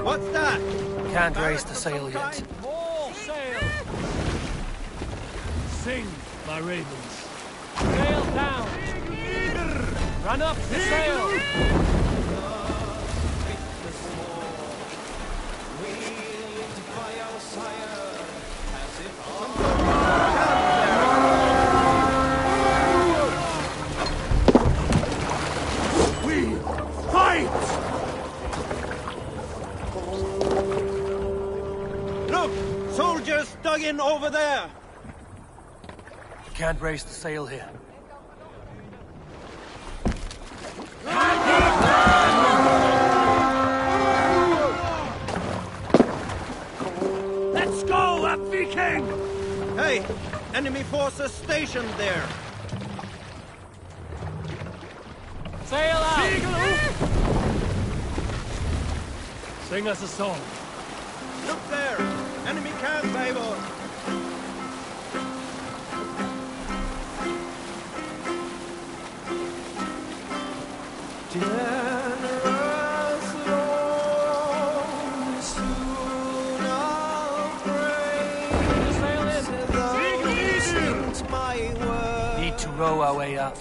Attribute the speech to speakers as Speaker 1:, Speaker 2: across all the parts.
Speaker 1: What's that?
Speaker 2: Can't raise the sail yet.
Speaker 3: More sail! Sing, my ravens. Sail down! Run up the sail!
Speaker 1: Dug in over there.
Speaker 2: Can't raise the sail here.
Speaker 3: Let's go, a Viking!
Speaker 1: Hey, enemy forces stationed there.
Speaker 3: Sail out! Sing us a song.
Speaker 1: Look there! Enemy camp, Babel! Generous Lord, soon I'll praise my word.
Speaker 2: Need to row our way out.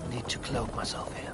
Speaker 2: Need to cloak myself here.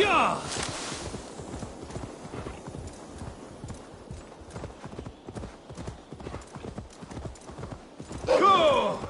Speaker 3: Yeah!
Speaker 1: Go!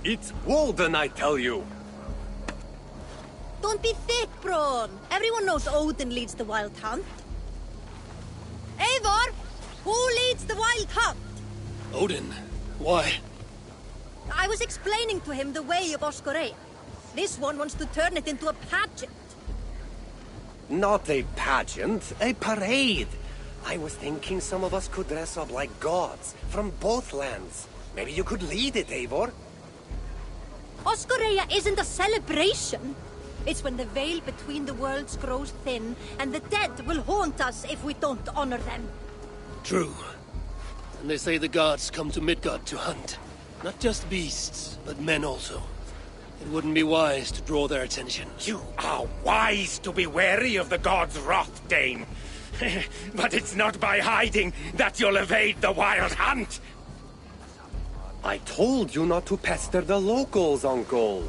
Speaker 4: It's Walden, I tell you!
Speaker 5: Don't be thick, Braun. Everyone knows Odin leads the wild hunt. Eivor, who leads the wild hunt?
Speaker 2: Odin? Why?
Speaker 5: I was explaining to him the way of Oscorea. This one wants to turn it into a pageant.
Speaker 4: Not a pageant, a parade. I was thinking some of us could dress up like gods from both lands. Maybe you could lead it, Eivor.
Speaker 5: Oscorea isn't a celebration. It's when the veil between the worlds grows thin, and the dead will haunt us if we don't honor them.
Speaker 2: True. And they say the gods come to Midgard to hunt. Not just beasts, but men also. It wouldn't be wise to draw their attention.
Speaker 6: You are wise to be wary of the god's wrath, Dane. But it's not by hiding that you'll evade the wild hunt.
Speaker 4: I told you not to pester the locals, Uncle.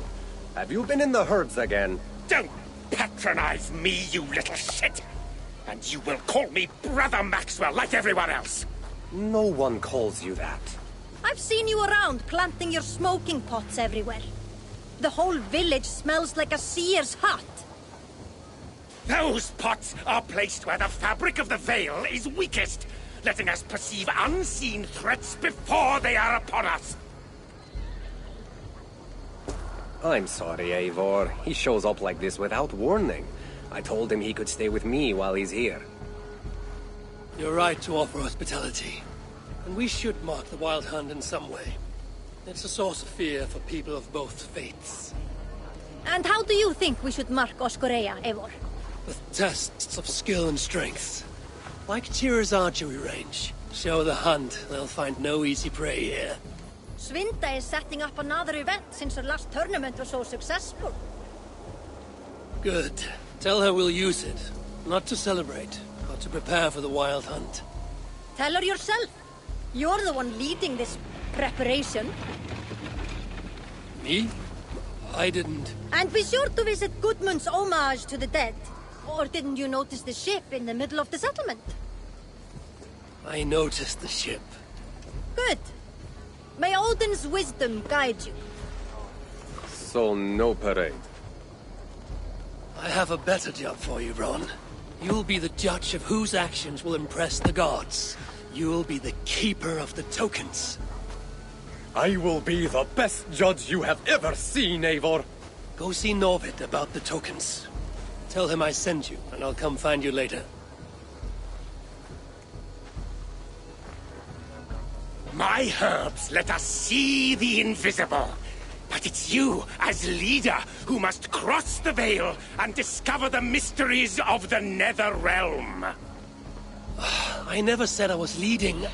Speaker 4: Have you been in the herds again?
Speaker 6: Don't patronize me, you little shit. And you will call me Brother Maxwell like everyone else.
Speaker 4: No one calls you that.
Speaker 5: I've seen you around planting your smoking pots everywhere. The whole village smells like a seer's hut.
Speaker 6: Those pots are placed where the fabric of the veil is weakest, letting us perceive unseen threats before they are upon us.
Speaker 4: I'm sorry, Eivor. He shows up like this without warning. I told him he could stay with me while he's here.
Speaker 2: You're right to offer hospitality. And we should mark the Wild Hunt in some way. It's a source of fear for people of both faiths.
Speaker 5: And how do you think we should mark Oscorea, Eivor?
Speaker 2: With tests of skill and strength. Like Tyr's archery range. Show the hunt, they'll find no easy prey here.
Speaker 5: Svinda is setting up another event since her last tournament was so successful.
Speaker 2: Good. Tell her we'll use it. Not to celebrate, but to prepare for the Wild Hunt.
Speaker 5: Tell her yourself. You're the one leading this preparation.
Speaker 2: Me? I didn't.
Speaker 5: And be sure to visit Gudmund's homage to the dead. Or didn't you notice the ship in the middle of the settlement?
Speaker 2: I noticed the ship.
Speaker 5: Good. May Odin's wisdom guide you.
Speaker 4: So, no parade.
Speaker 2: I have a better job for you, Ron. You'll be the judge of whose actions will impress the gods. You'll be the keeper of the tokens.
Speaker 4: I will be the best judge you have ever seen, Eivor.
Speaker 2: Go see Norvid about the tokens. Tell him I sent you, and I'll come find you later.
Speaker 6: My herbs let us see the invisible. But it's you, as leader, who must cross the veil and discover the mysteries of the Nether Realm.
Speaker 2: I never said I was leading.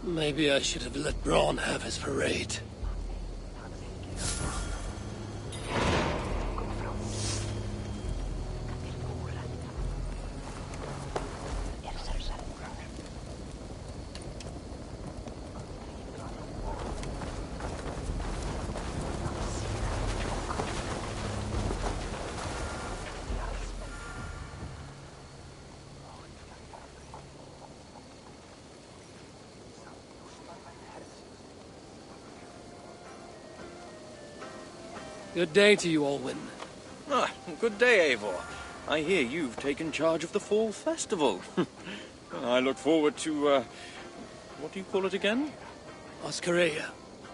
Speaker 2: Maybe I should have let Braun have his parade. Good day to you, Olwyn.
Speaker 7: Ah, good day, Eivor. I hear you've taken charge of the Fall Festival. I look forward to, what do you call it again?
Speaker 2: Oscaria.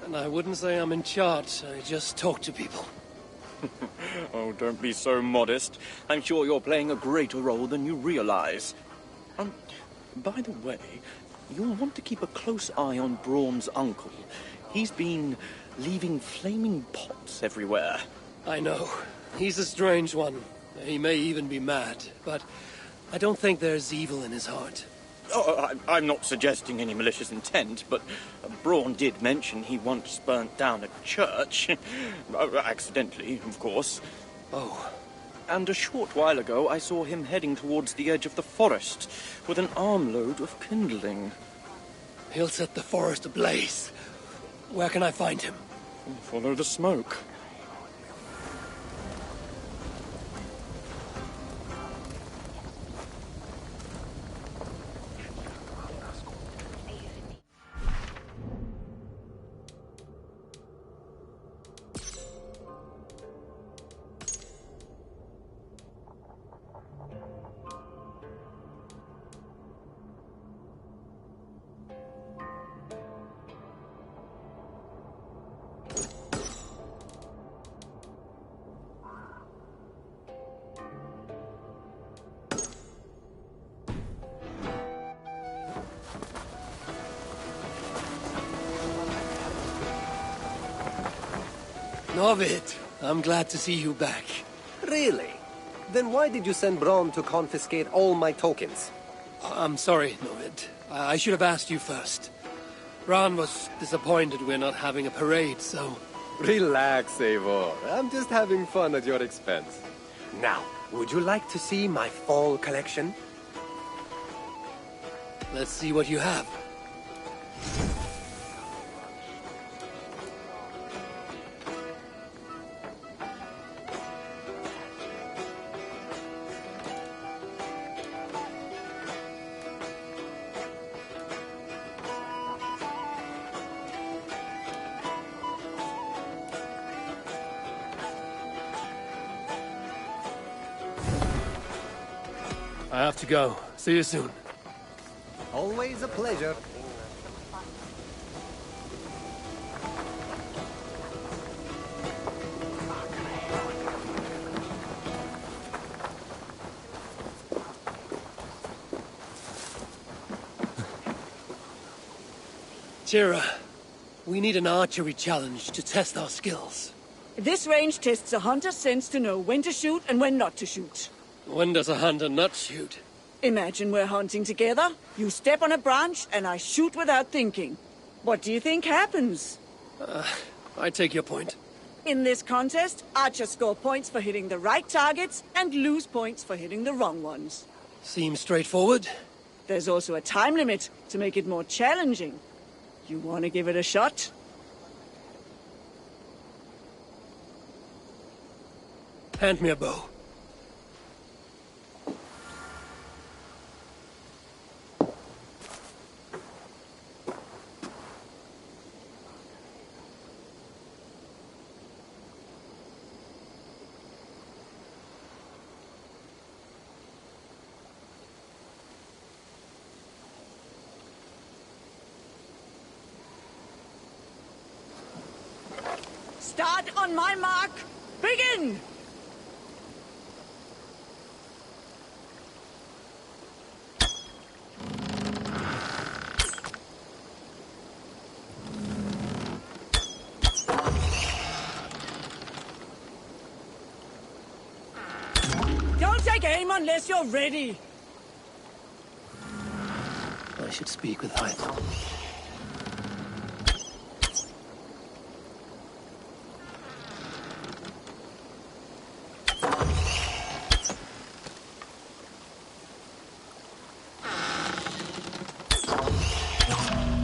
Speaker 2: And I wouldn't say I'm in charge, I just talk to people.
Speaker 7: Oh, don't be so modest. I'm sure you're playing a greater role than you realize. By the way, you'll want to keep a close eye on Braun's uncle. He's been leaving flaming pots everywhere.
Speaker 2: I know. He's a strange one. He may even be mad, but I don't think there's evil in his heart.
Speaker 7: Oh, I'm not suggesting any malicious intent, but Braun did mention he once burnt down a church. Accidentally, of course.
Speaker 2: Oh.
Speaker 7: And a short while ago, I saw him heading towards the edge of the forest with an armload of kindling.
Speaker 2: He'll set the forest ablaze. Where can I find him?
Speaker 7: Follow the smoke.
Speaker 2: Norvid, I'm glad to see you back.
Speaker 4: Really? Then why did you send Braun to confiscate all my tokens?
Speaker 2: I'm sorry, Norvid. I should have asked you first. Braun was disappointed we're not having a parade, so...
Speaker 4: Relax, Eivor. I'm just having fun at your expense. Now, would you like to see my fall collection?
Speaker 2: Let's see what you have. I have to go. See you soon.
Speaker 4: Always a pleasure.
Speaker 2: Tira, we need an archery challenge to test our skills.
Speaker 8: This range tests a hunter's sense to know when to shoot and when not to shoot.
Speaker 2: When does a hunter not shoot?
Speaker 8: Imagine we're hunting together. You step on a branch and I shoot without thinking. What do you think happens?
Speaker 2: I take your point.
Speaker 8: In this contest, archers score points for hitting the right targets and lose points for hitting the wrong ones.
Speaker 2: Seems straightforward.
Speaker 8: There's also a time limit to make it more challenging. You want to give it a shot?
Speaker 2: Hand me a bow.
Speaker 8: Start on my mark. Begin! Don't take aim unless you're ready.
Speaker 2: I should speak with Hytham.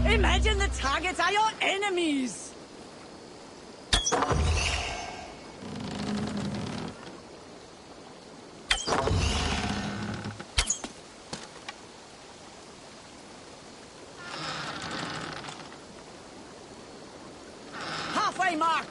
Speaker 8: Imagine the targets are your enemies! Halfway mark!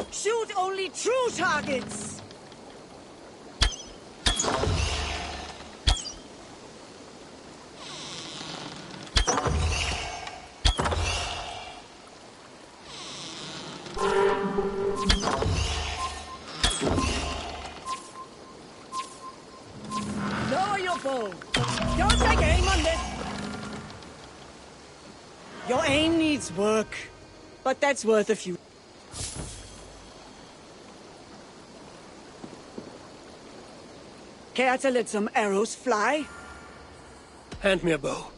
Speaker 8: Shoot only true targets! Lower your bow. Don't take aim on this. Your aim needs work, but that's worth a few. Care to let some arrows fly?
Speaker 2: Hand me a bow.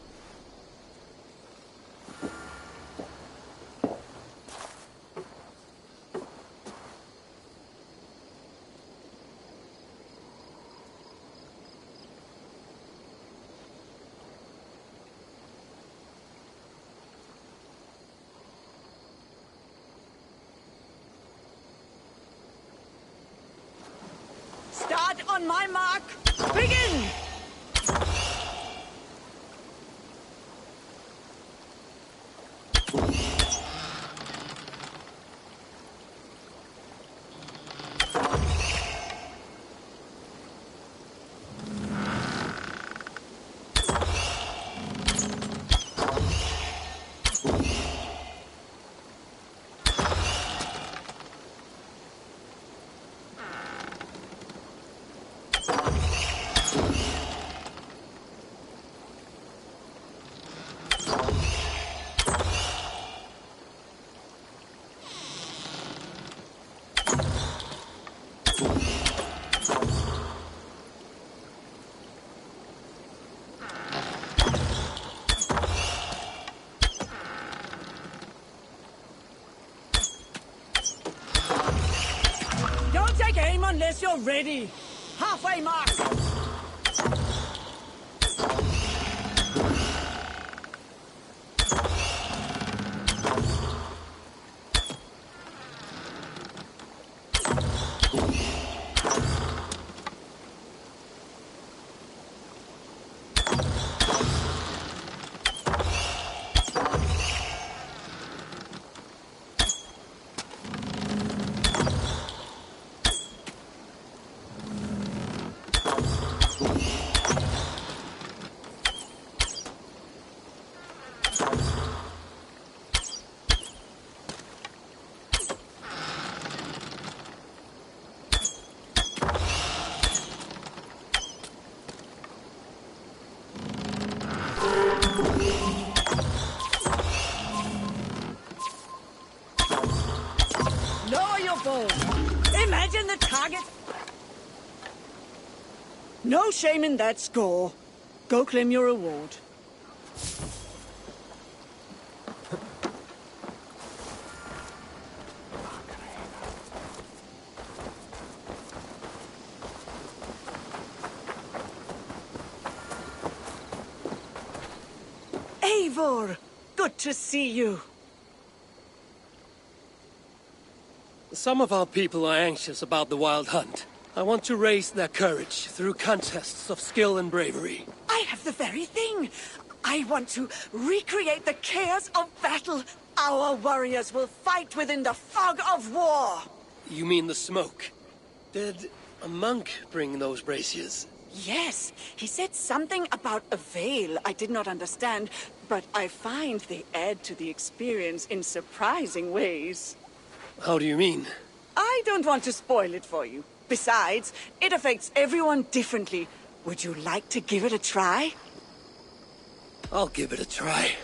Speaker 8: Start on my mark. Begin! unless you're ready. Halfway mark. Imagine the target. No shame in that score. Go claim your reward. Eivor, good to see you.
Speaker 2: Some of our people are anxious about the wild hunt. I want to raise their courage through contests of skill and bravery.
Speaker 8: I have the very thing. I want to recreate the chaos of battle. Our warriors will fight within the fog of war.
Speaker 2: You mean the smoke? Did a monk bring those braziers?
Speaker 8: Yes, he said something about a veil I did not understand, but I find they add to the experience in surprising ways.
Speaker 2: How do you mean?
Speaker 8: I don't want to spoil it for you. Besides, it affects everyone differently. Would you like to give it a try?
Speaker 2: I'll give it a try.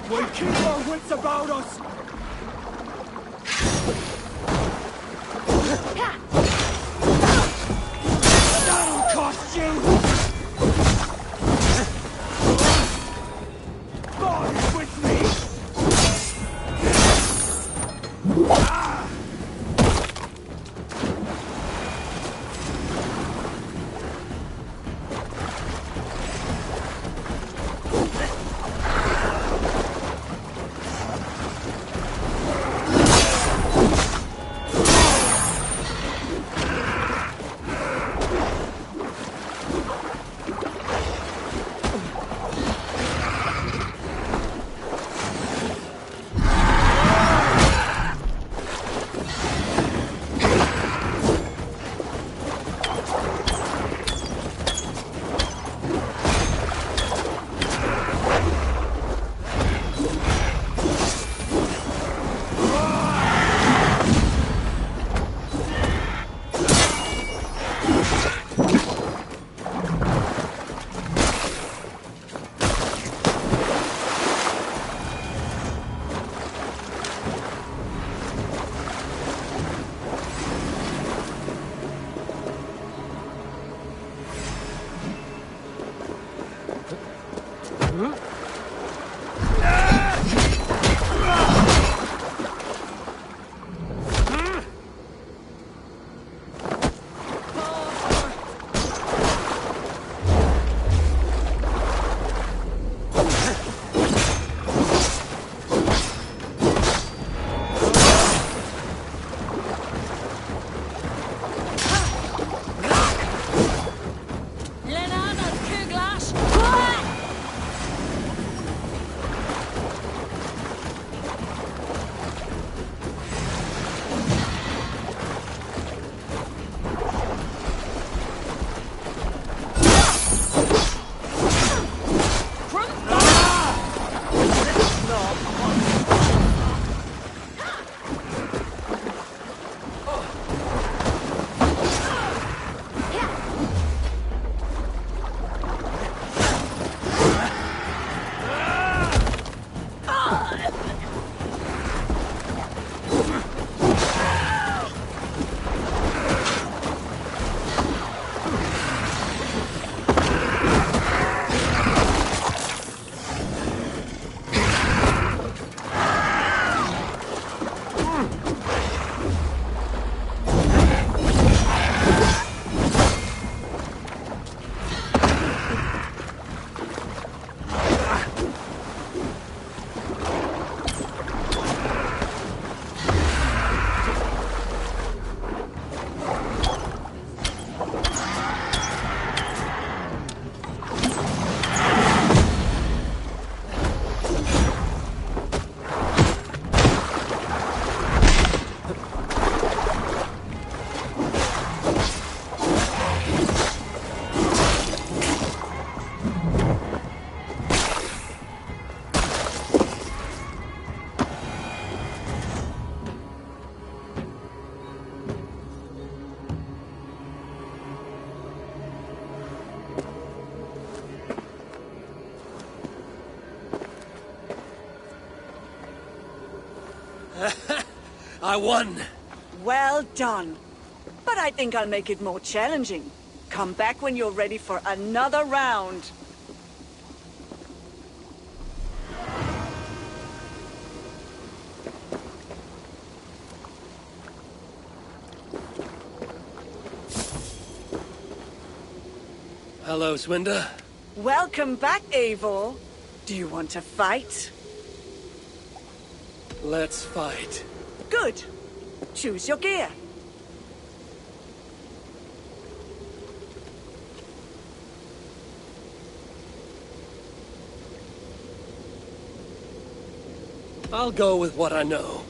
Speaker 3: We keep our wits about us! That'll cost you! God is with me!
Speaker 2: I won.
Speaker 8: Well done. But I think I'll make it more challenging. Come back when you're ready for another round.
Speaker 2: Hello, Swinda.
Speaker 8: Welcome back, Eivor. Do you want to fight?
Speaker 2: Let's fight.
Speaker 8: Good. Choose your gear.
Speaker 2: I'll go with what I know.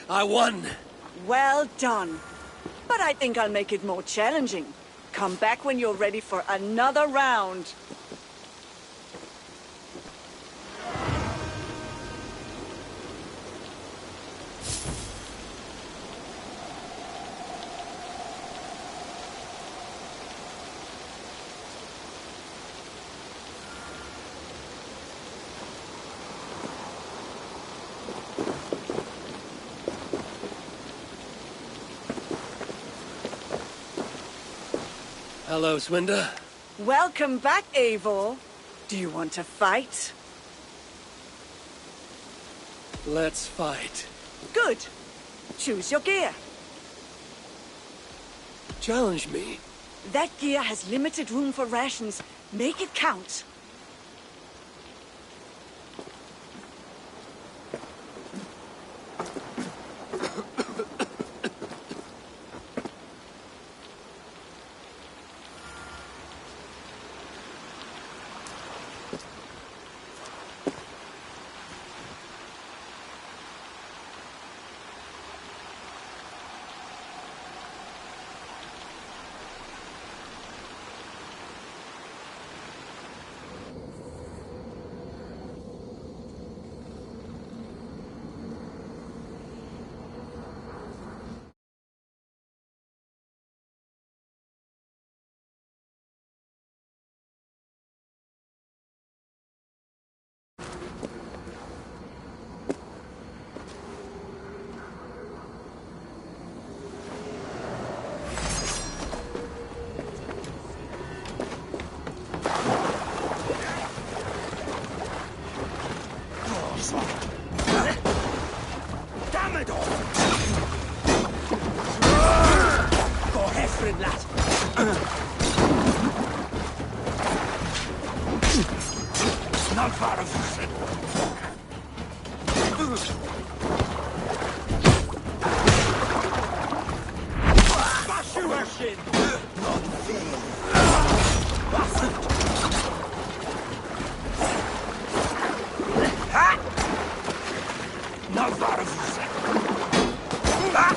Speaker 2: I won.
Speaker 8: Well done. But I think I'll make it more challenging. Come back when you're ready for another round.
Speaker 2: Hello, Swinda.
Speaker 8: Welcome back, Eivor. Do you want to fight?
Speaker 2: Let's fight.
Speaker 8: Good. Choose your gear.
Speaker 2: Challenge me.
Speaker 8: That gear has limited room for rations. Make it count.
Speaker 6: Damn it all! Gå härifrån, lad! Snart vara vuxen! Smash you her shin! Not fair! Ha! Not vara vuxen! Ha!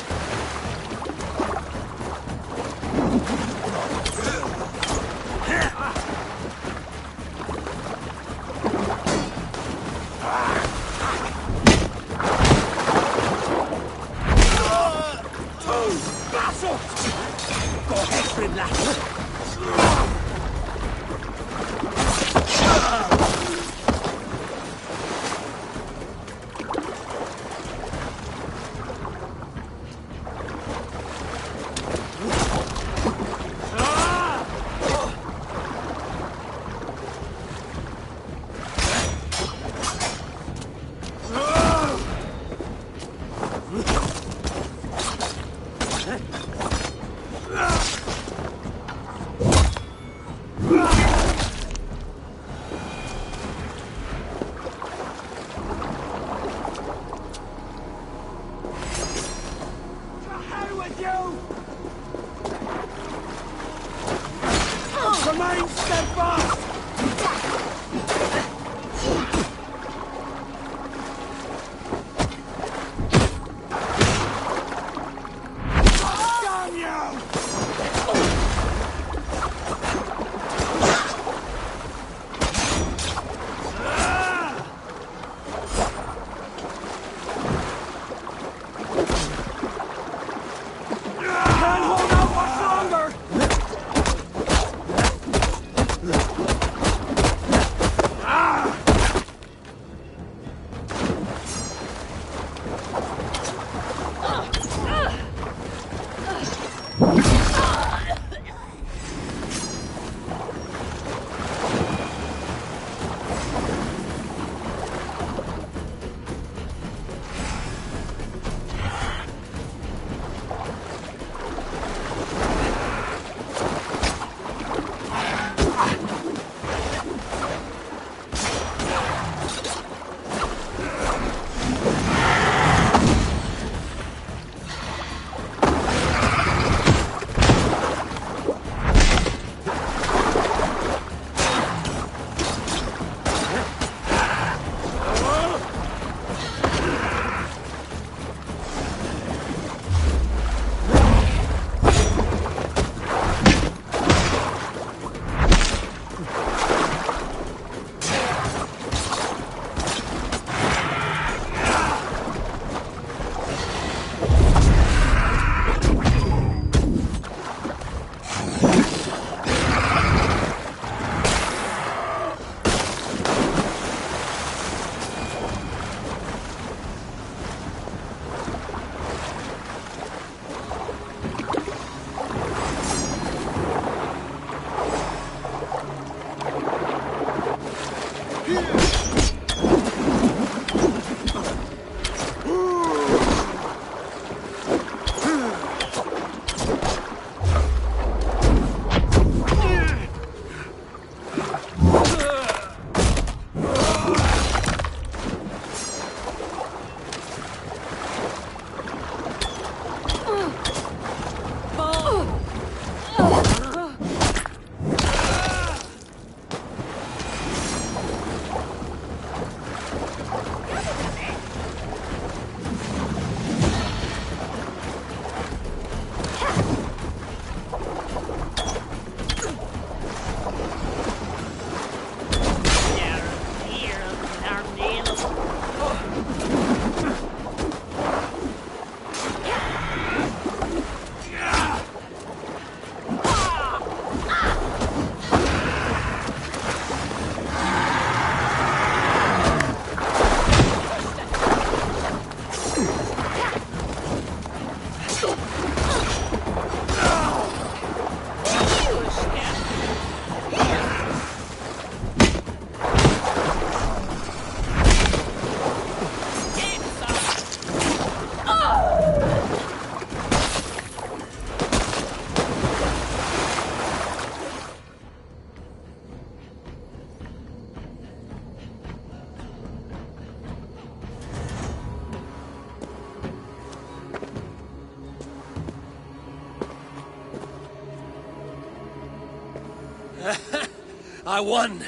Speaker 2: I won.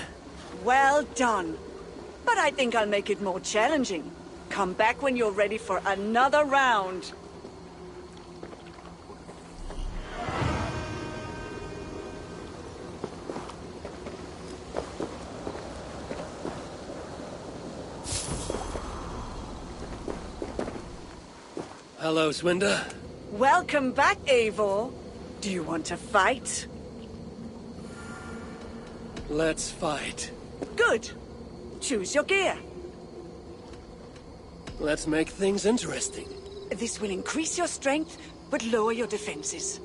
Speaker 8: Well done. But I think I'll make it more challenging. Come back when you're ready for another round.
Speaker 2: Hello, Swinda.
Speaker 8: Welcome back, Eivor. Do you want to fight?
Speaker 2: Let's fight.
Speaker 8: Good. Choose your gear.
Speaker 2: Let's make things interesting.
Speaker 8: This will increase your strength, but lower your defenses.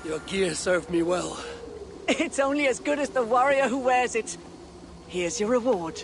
Speaker 2: Your gear served me well.
Speaker 8: It's only as good as the warrior who wears it. Here's your reward.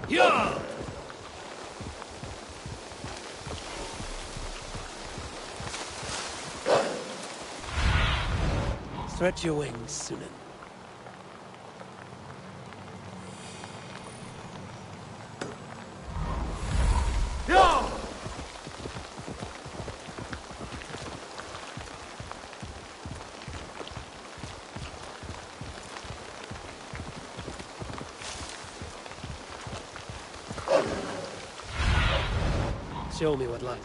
Speaker 2: Yeah! Stretch your wings, Sunan.
Speaker 1: Yeah!
Speaker 2: Show me what lies.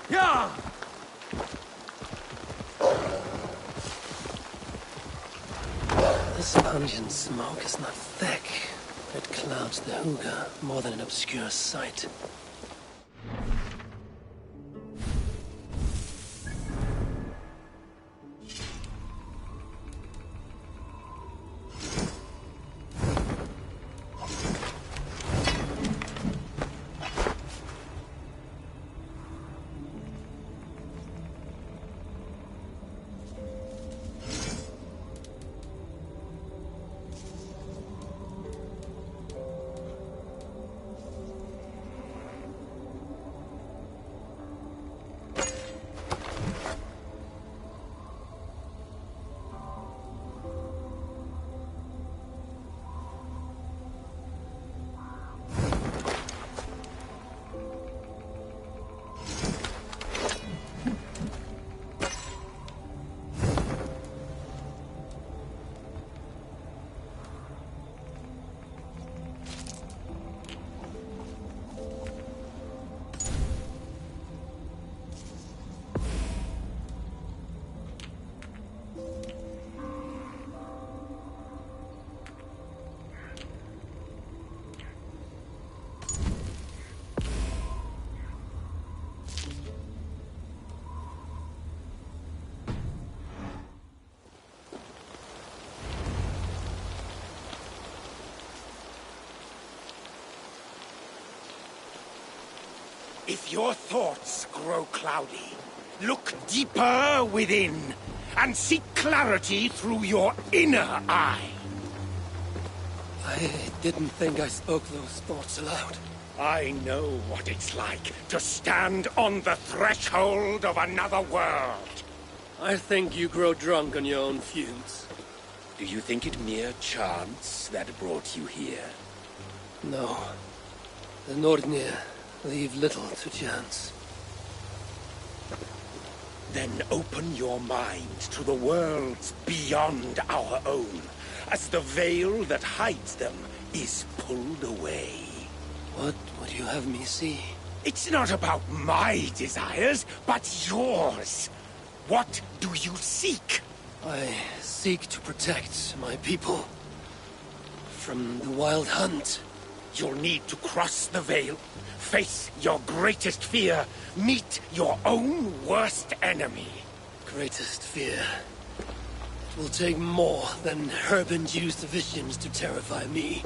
Speaker 1: Yeah!
Speaker 2: This pungent smoke is not thick. It clouds the hooga more than it obscures sight.
Speaker 6: If your thoughts grow cloudy, look deeper within and seek clarity through your inner eye.
Speaker 2: I didn't think I spoke those thoughts aloud.
Speaker 6: I know what it's like to stand on the threshold of another world.
Speaker 2: I think you grow drunk on your own fumes.
Speaker 6: Do you think it mere chance that brought you here?
Speaker 2: No. The Nordnir leave little to chance.
Speaker 6: Then open your mind to the worlds beyond our own, as the veil that hides them is pulled away.
Speaker 2: What would you have me see?
Speaker 6: It's not about my desires, but yours. What do you seek?
Speaker 2: I seek to protect my people from the wild hunt.
Speaker 6: You'll need to cross the veil, face your greatest fear, meet your own worst enemy.
Speaker 2: Greatest fear. It will take more than herb-induced visions to terrify me.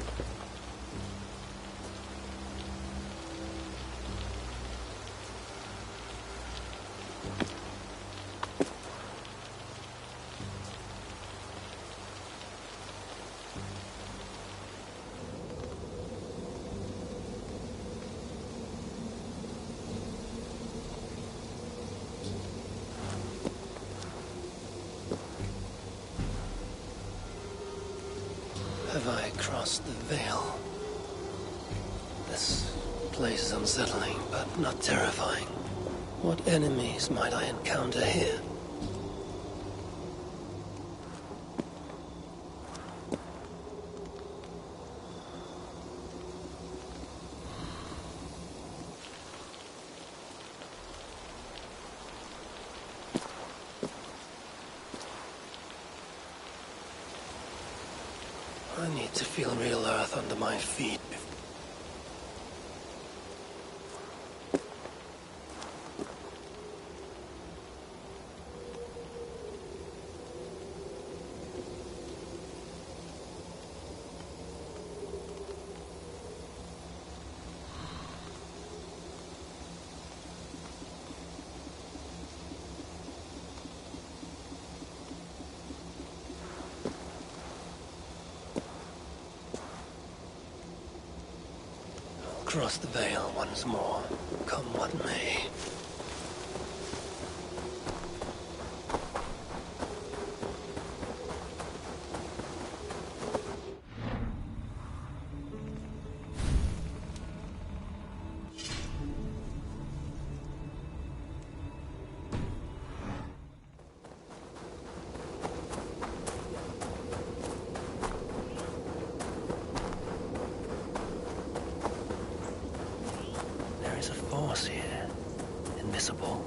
Speaker 2: Have I crossed the veil? This place is unsettling, but not terrifying. What enemies might I encounter here? I need to feel real earth under my feet before... Cross the veil once more, come what may. Here, invisible.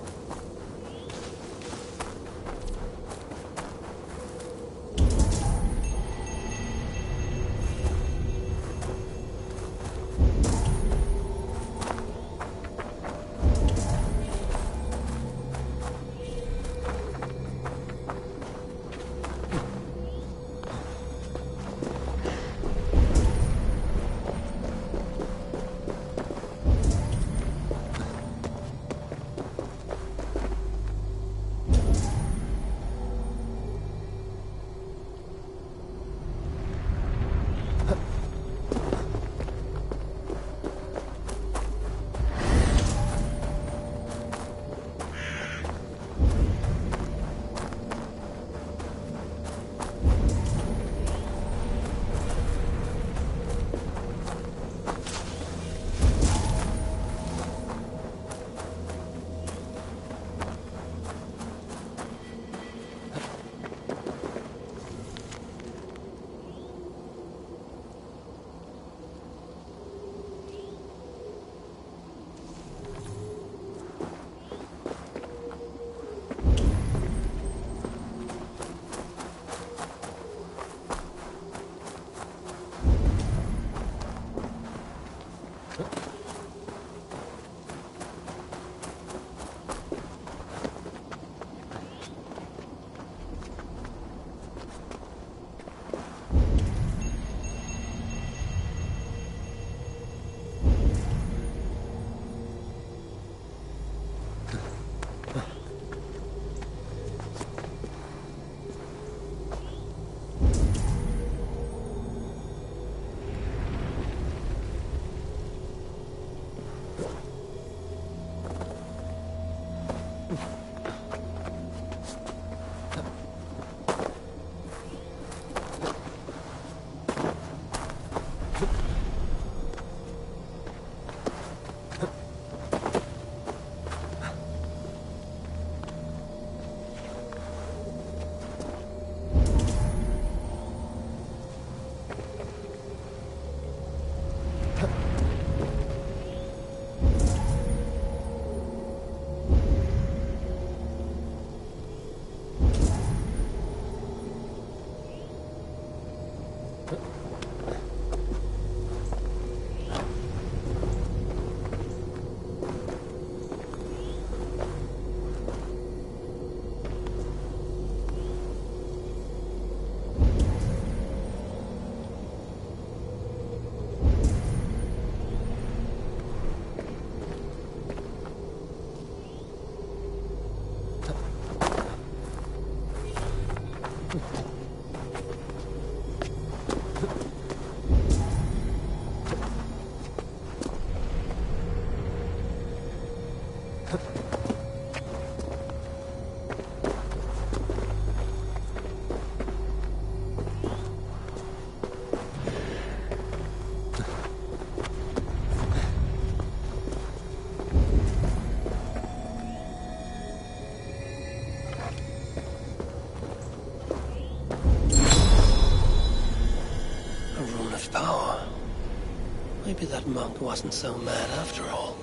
Speaker 2: Power. Maybe that monk wasn't so mad after all.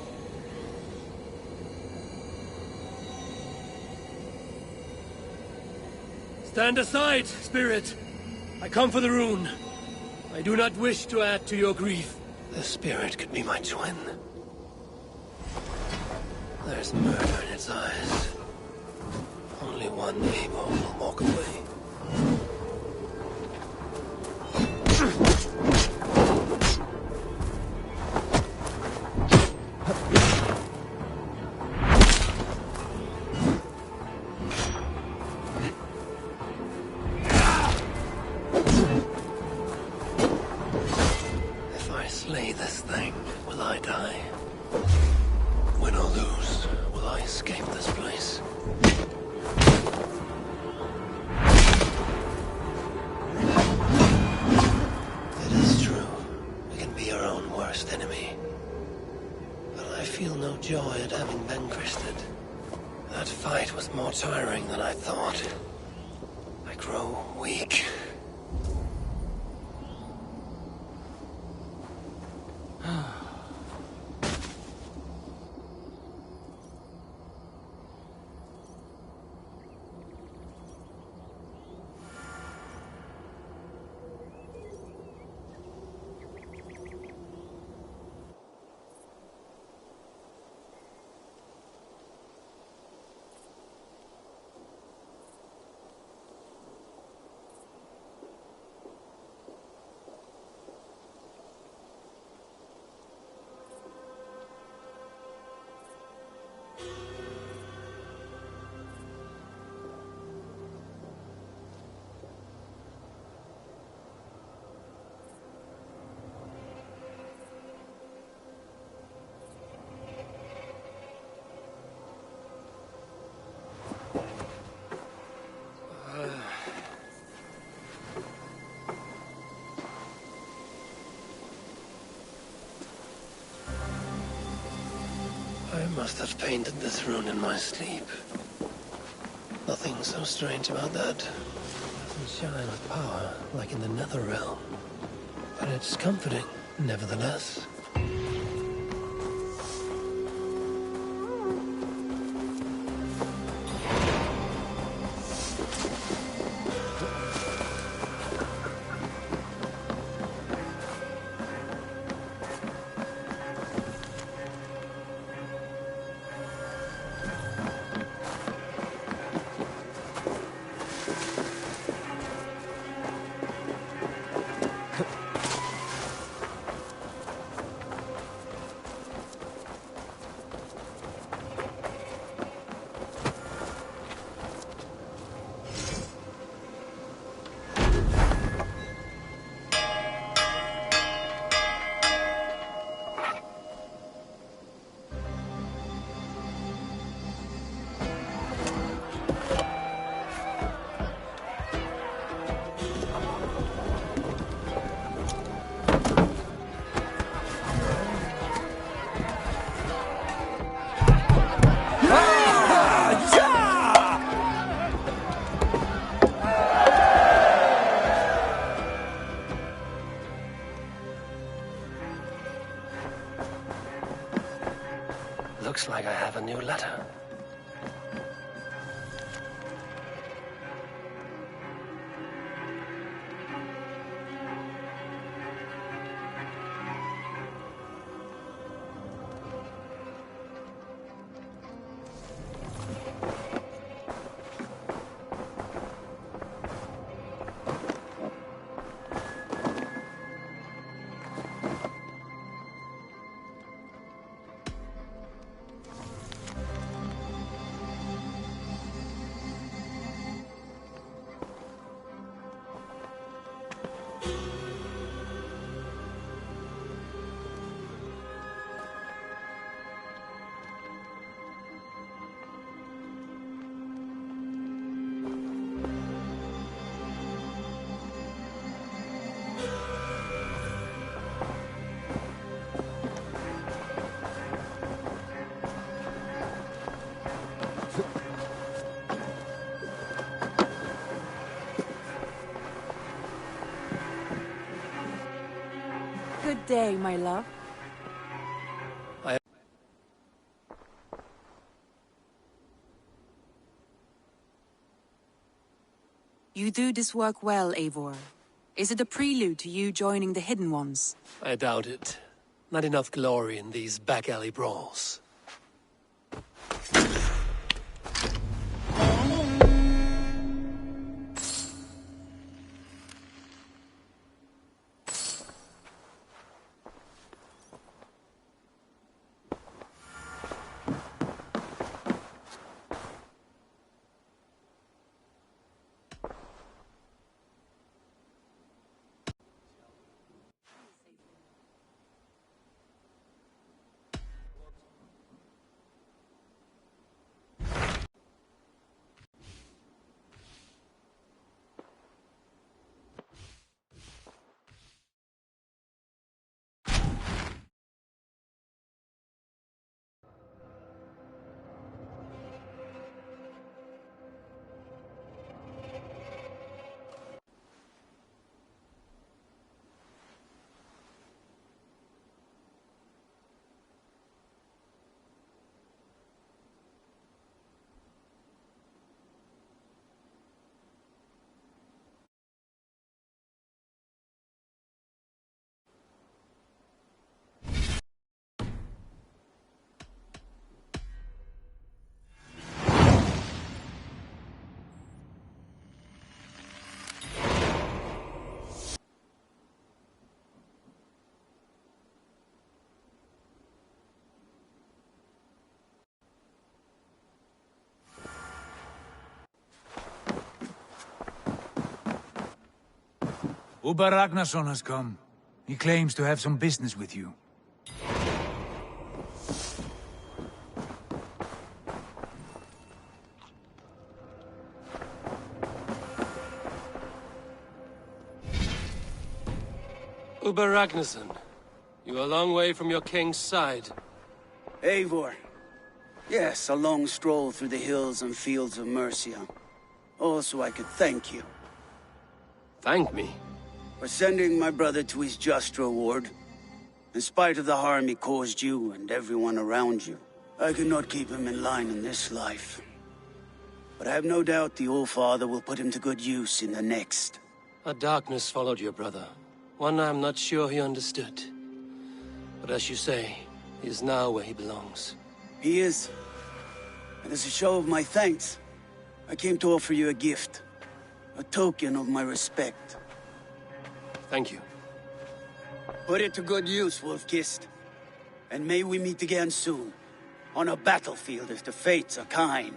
Speaker 2: Stand aside, spirit! I come for the rune. I do not wish to add to your grief. The spirit could be my twin. There's murder in its eyes. Only one Eivor will walk away. Joy at having vanquished it. That fight was more tiring than I thought. I grow weak. I must have painted this rune in my sleep. Nothing so strange about that. It doesn't shine with power like in the nether realm. But it's comforting, nevertheless. Looks like I have a new letter.
Speaker 8: day, my love.
Speaker 9: You do this work well, Eivor. Is it a prelude to you joining the Hidden Ones?
Speaker 2: I doubt it. Not enough glory in these back-alley brawls.
Speaker 10: Uber Ragnarsson has come. He claims to have some business with you.
Speaker 2: Uber Ragnarsson, you are a long way from your king's side.
Speaker 11: Eivor. Yes, a long stroll through the hills and fields of Mercia. Also, I could thank you.
Speaker 2: Thank me?
Speaker 11: For sending my brother to his just reward. In spite of the harm he caused you and everyone around you, I could not keep him in line in this life. But I have no doubt the All-Father will put him to good use in the next.
Speaker 2: A darkness followed your brother. One I'm not sure he understood. But as you say, he is now where he belongs.
Speaker 11: He is. And as a show of my thanks, I came to offer you a gift. A token of my respect.
Speaker 2: Thank you.
Speaker 11: Put it to good use, Wolf-Kissed. And may we meet again soon. On a battlefield if the fates are kind.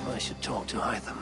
Speaker 2: I should talk to Hytham.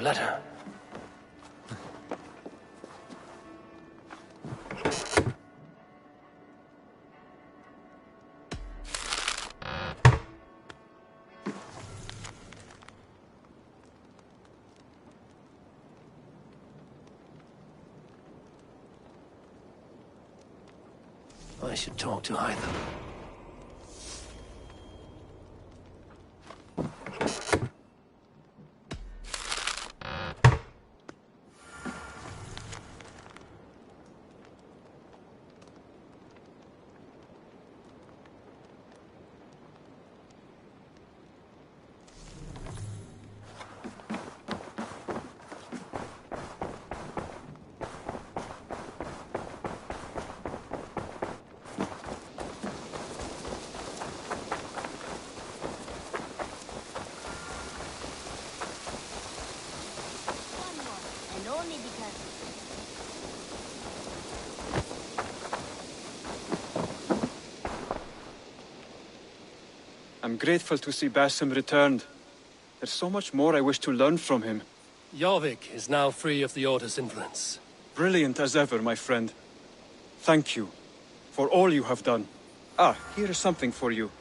Speaker 2: letter. I should talk to Hytham.
Speaker 12: I'm grateful to see Basim returned. There's so much more I wish to learn from him.
Speaker 2: Jorvik is now free of the Order's influence.
Speaker 12: Brilliant as ever, my friend. Thank you for all you have done. Ah, here is something for you.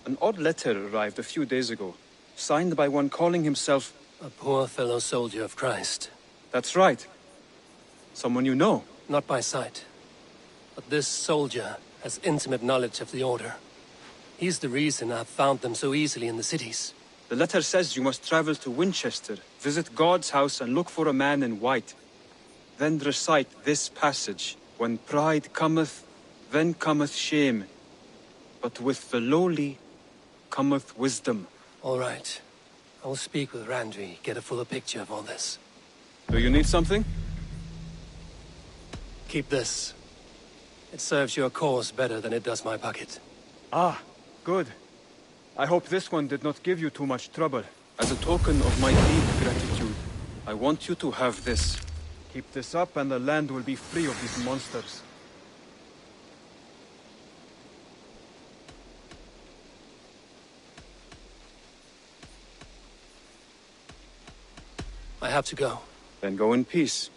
Speaker 12: An odd letter arrived a few days ago, signed by one calling himself...
Speaker 2: A poor fellow soldier of Christ.
Speaker 12: That's right. Someone you know.
Speaker 2: Not by sight. But this soldier has intimate knowledge of the Order. He's the reason I've found them so easily in the cities.
Speaker 12: The letter says you must travel to Winchester, visit God's house and look for a man in white. Then recite this passage. When pride cometh, then cometh shame. But with the lowly cometh wisdom.
Speaker 2: All right. I will speak with Randvi, get a fuller picture of all this.
Speaker 12: Do you need something?
Speaker 2: Keep this. It serves your cause better than it does my pocket.
Speaker 12: Ah, good. I hope this one did not give you too much trouble. As a token of my deep gratitude, I want you to have this. Keep this up and the land will be free of these monsters.
Speaker 2: I have to go.
Speaker 12: Then go in peace.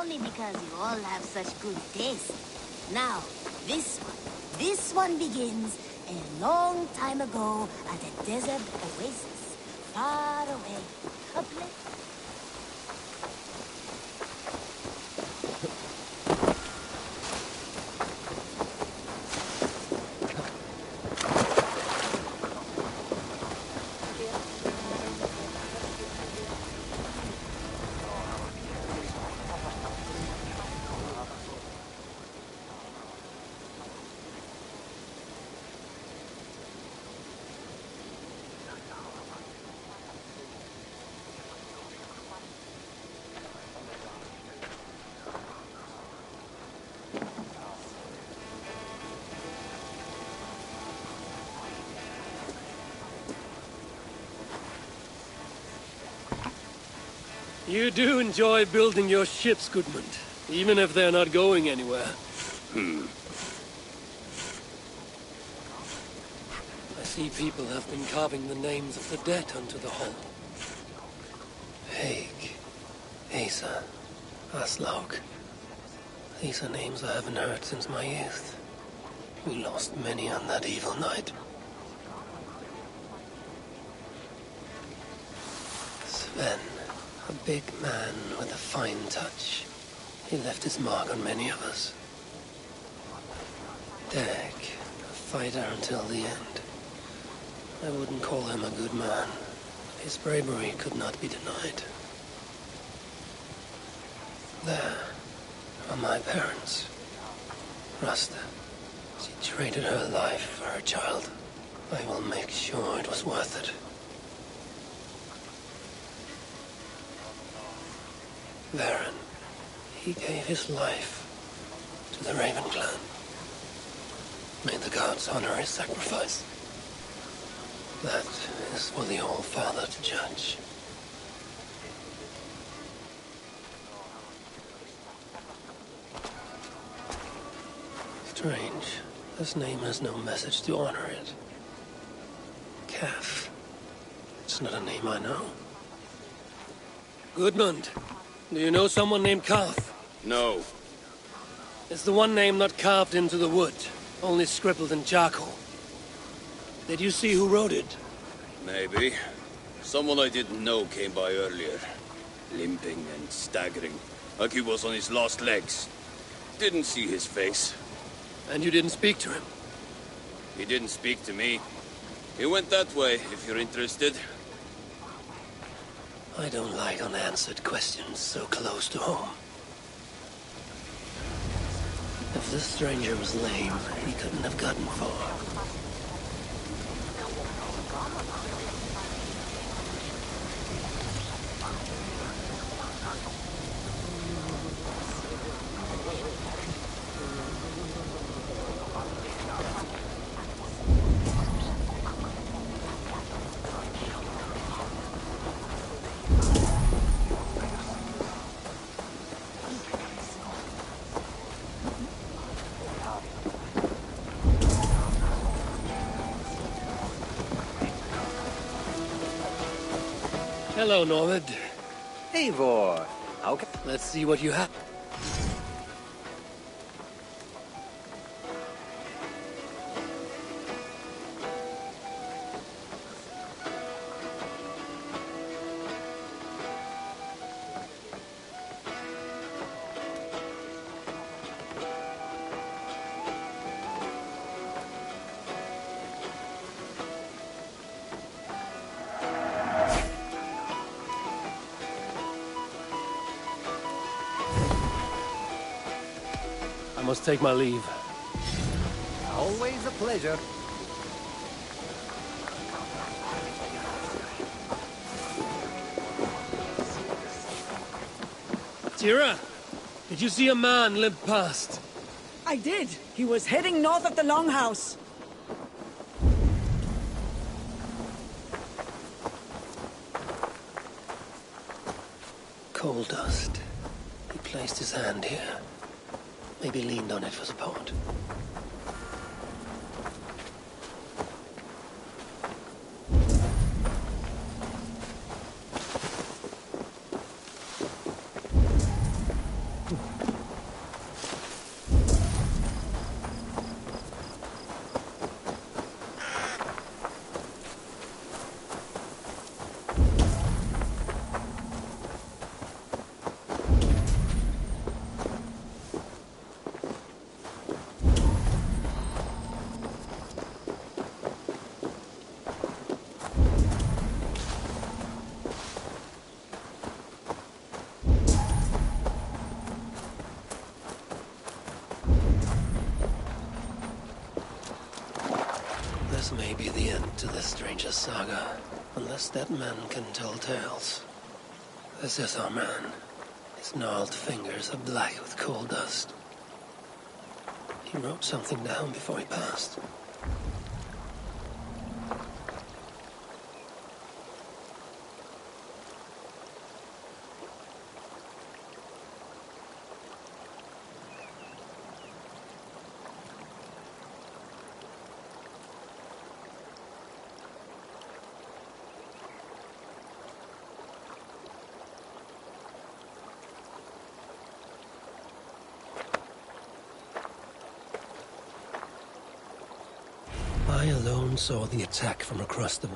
Speaker 13: Only because you all have such good taste. Now, this one begins a long time ago at a desert oasis, far away. A place...
Speaker 3: You do enjoy building your ships, Goodman, even if they're not going anywhere. I see people have been carving the names of the dead onto the hull.
Speaker 2: Haig, Asa, Aslaug. These are names I haven't heard since my youth. We lost many on that evil night. Sven, a big man with a fine touch. He left his mark on many of us. Dag, a fighter until the end. I wouldn't call him a good man. His bravery could not be denied. There are my parents. Rasta. She traded her life for her child. I will make sure it was worth it. Varen. He gave his life to the Raven clan. May the gods honor his sacrifice. That is for the All-Father to judge. Strange. This name has no message to honor it. Calf. It's not a name I know.
Speaker 3: Goodmund, do you know someone named Karth?
Speaker 6: No.
Speaker 3: It's the one name not carved into the wood, only scribbled in charcoal. Did you see who wrote it?
Speaker 6: Maybe. Someone I didn't know came by earlier. Limping and staggering, like he was on his last legs. Didn't see his face.
Speaker 3: And you didn't speak to him?
Speaker 6: He didn't speak to me. He went that way, if you're interested.
Speaker 2: I don't like unanswered questions so close to home. If this stranger was lame, he couldn't have gotten far.
Speaker 3: Hello, Norvid.
Speaker 4: Eivor, how can...
Speaker 3: Let's see what you have. I must take my leave.
Speaker 4: Always a pleasure.
Speaker 3: Tira, did you see a man limp past?
Speaker 8: I did. He was heading north of the Longhouse.
Speaker 2: Coal dust. He placed his hand here. Maybe leaned on it for support. This may be the end to this stranger's saga, unless that man can tell tales. This is our man. His gnarled fingers are black with coal dust. He wrote something down before he passed. I alone saw the attack from across the...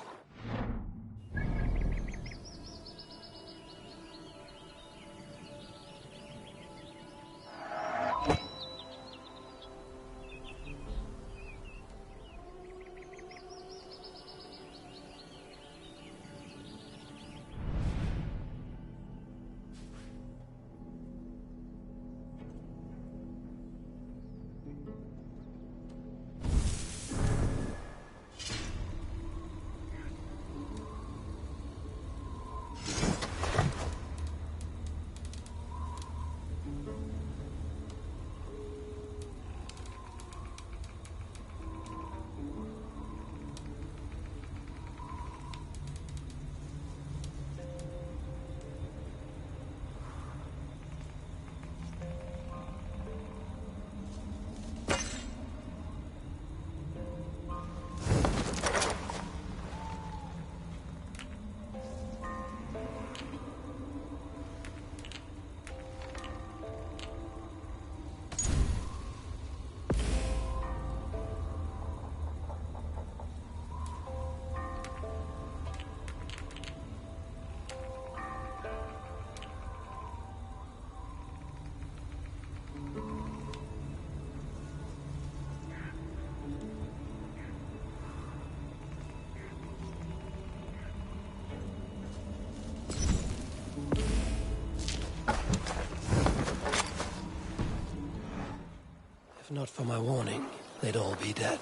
Speaker 2: If not for my warning, they'd all be dead.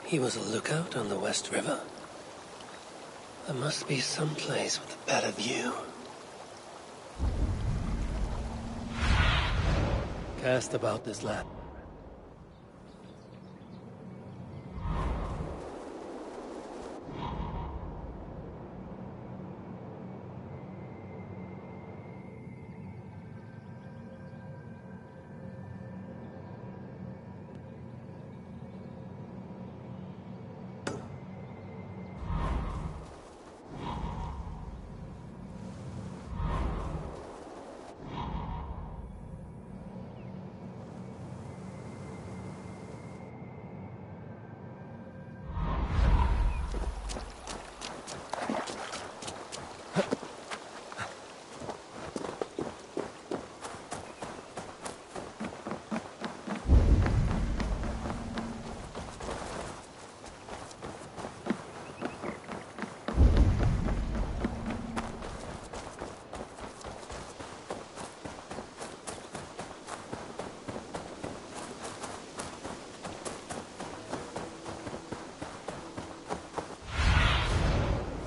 Speaker 2: He was a lookout on the West River. There must be some place with a better view. Cast about this land.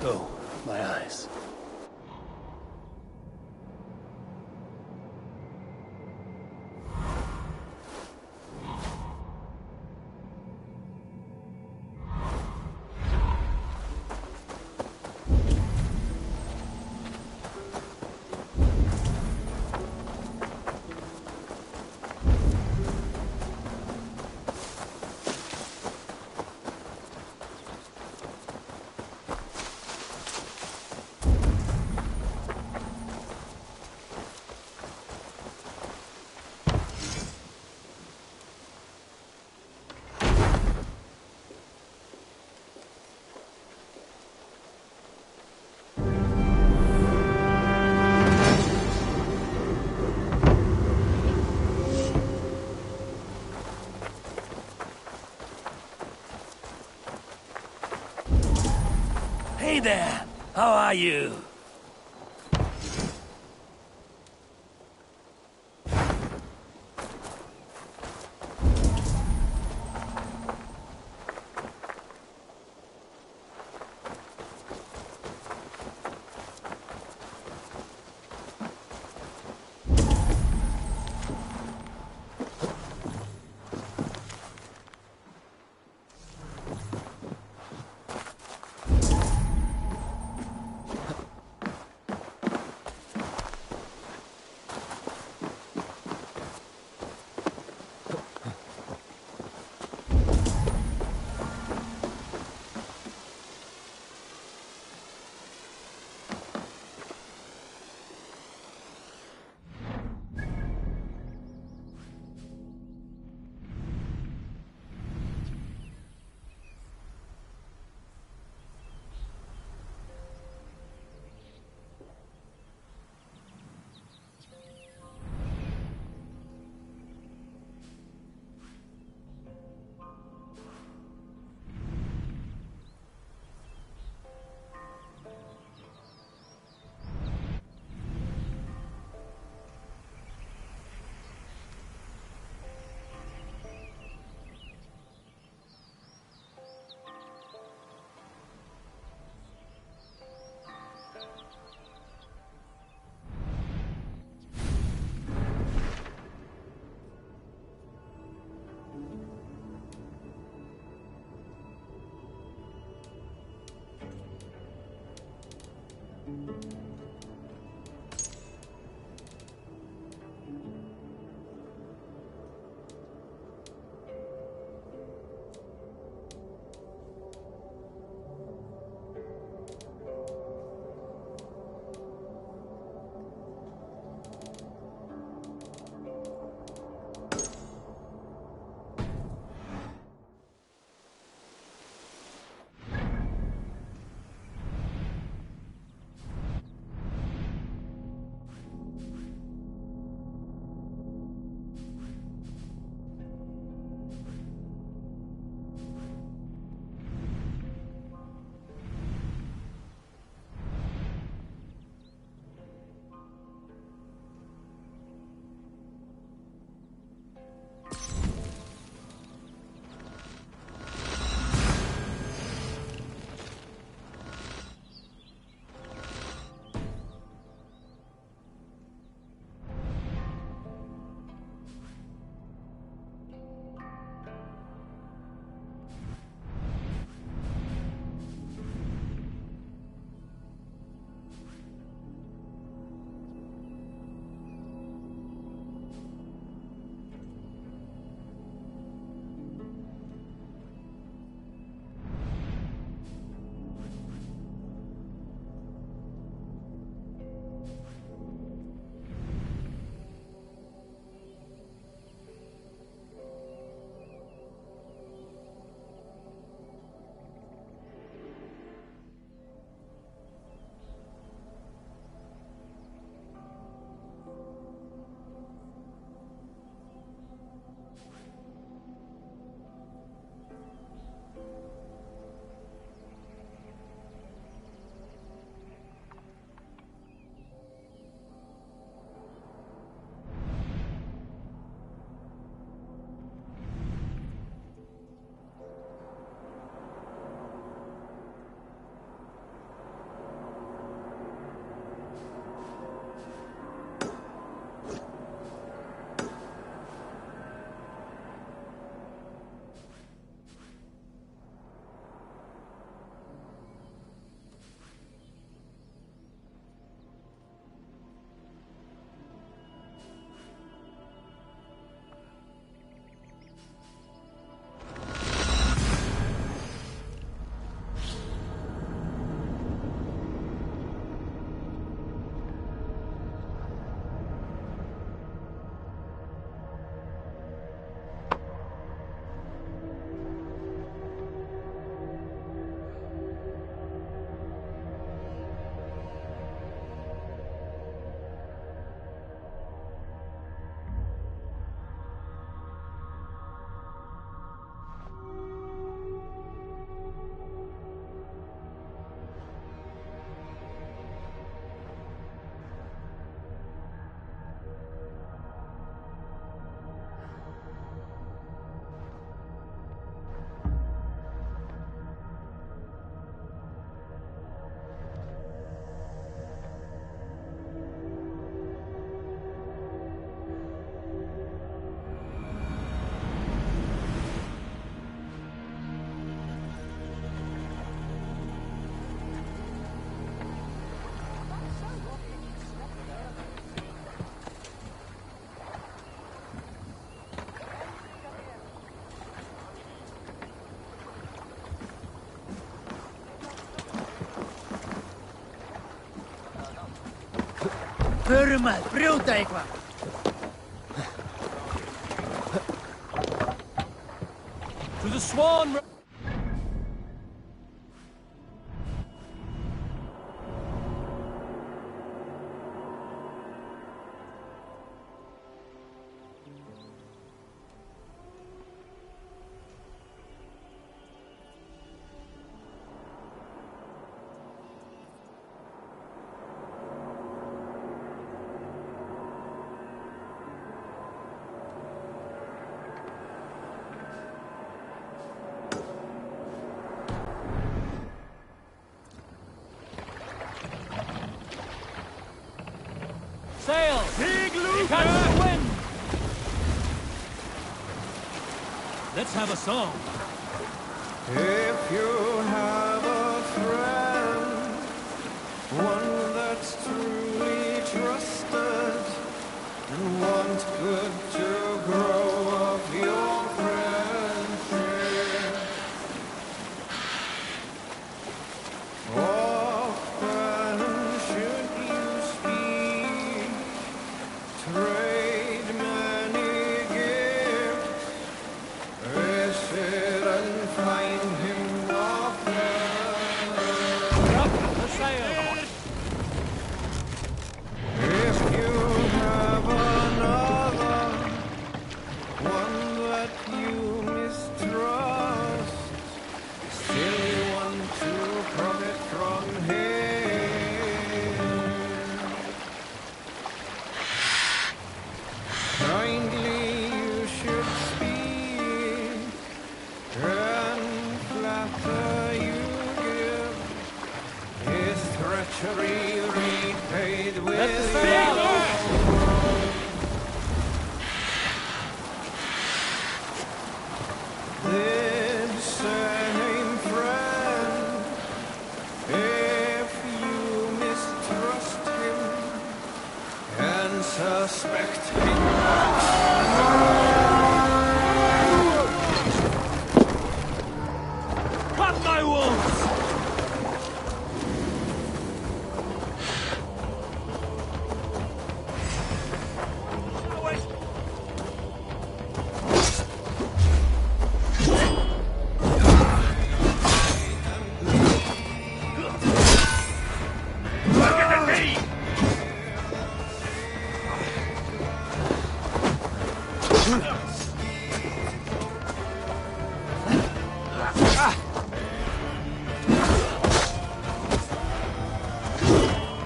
Speaker 2: Oh, my eyes.
Speaker 3: Hey there! How are you? Förum að brjóta eitthvað. To the swan. Sail! Big Luke! Catch the wind! Let's have a song.
Speaker 1: If you have a friend, one
Speaker 14: 'Twasn't good to grow up your friendship. Often should you speak, trade many gifts, visit and find him not there.
Speaker 3: Up the sail!
Speaker 14: If you have another, one that you mistrust, still you want to profit from him. Kindly you should speak, and flatter you give. His treachery repaid with this same friend, if you mistrust him and suspect him,
Speaker 3: Cut my wounds!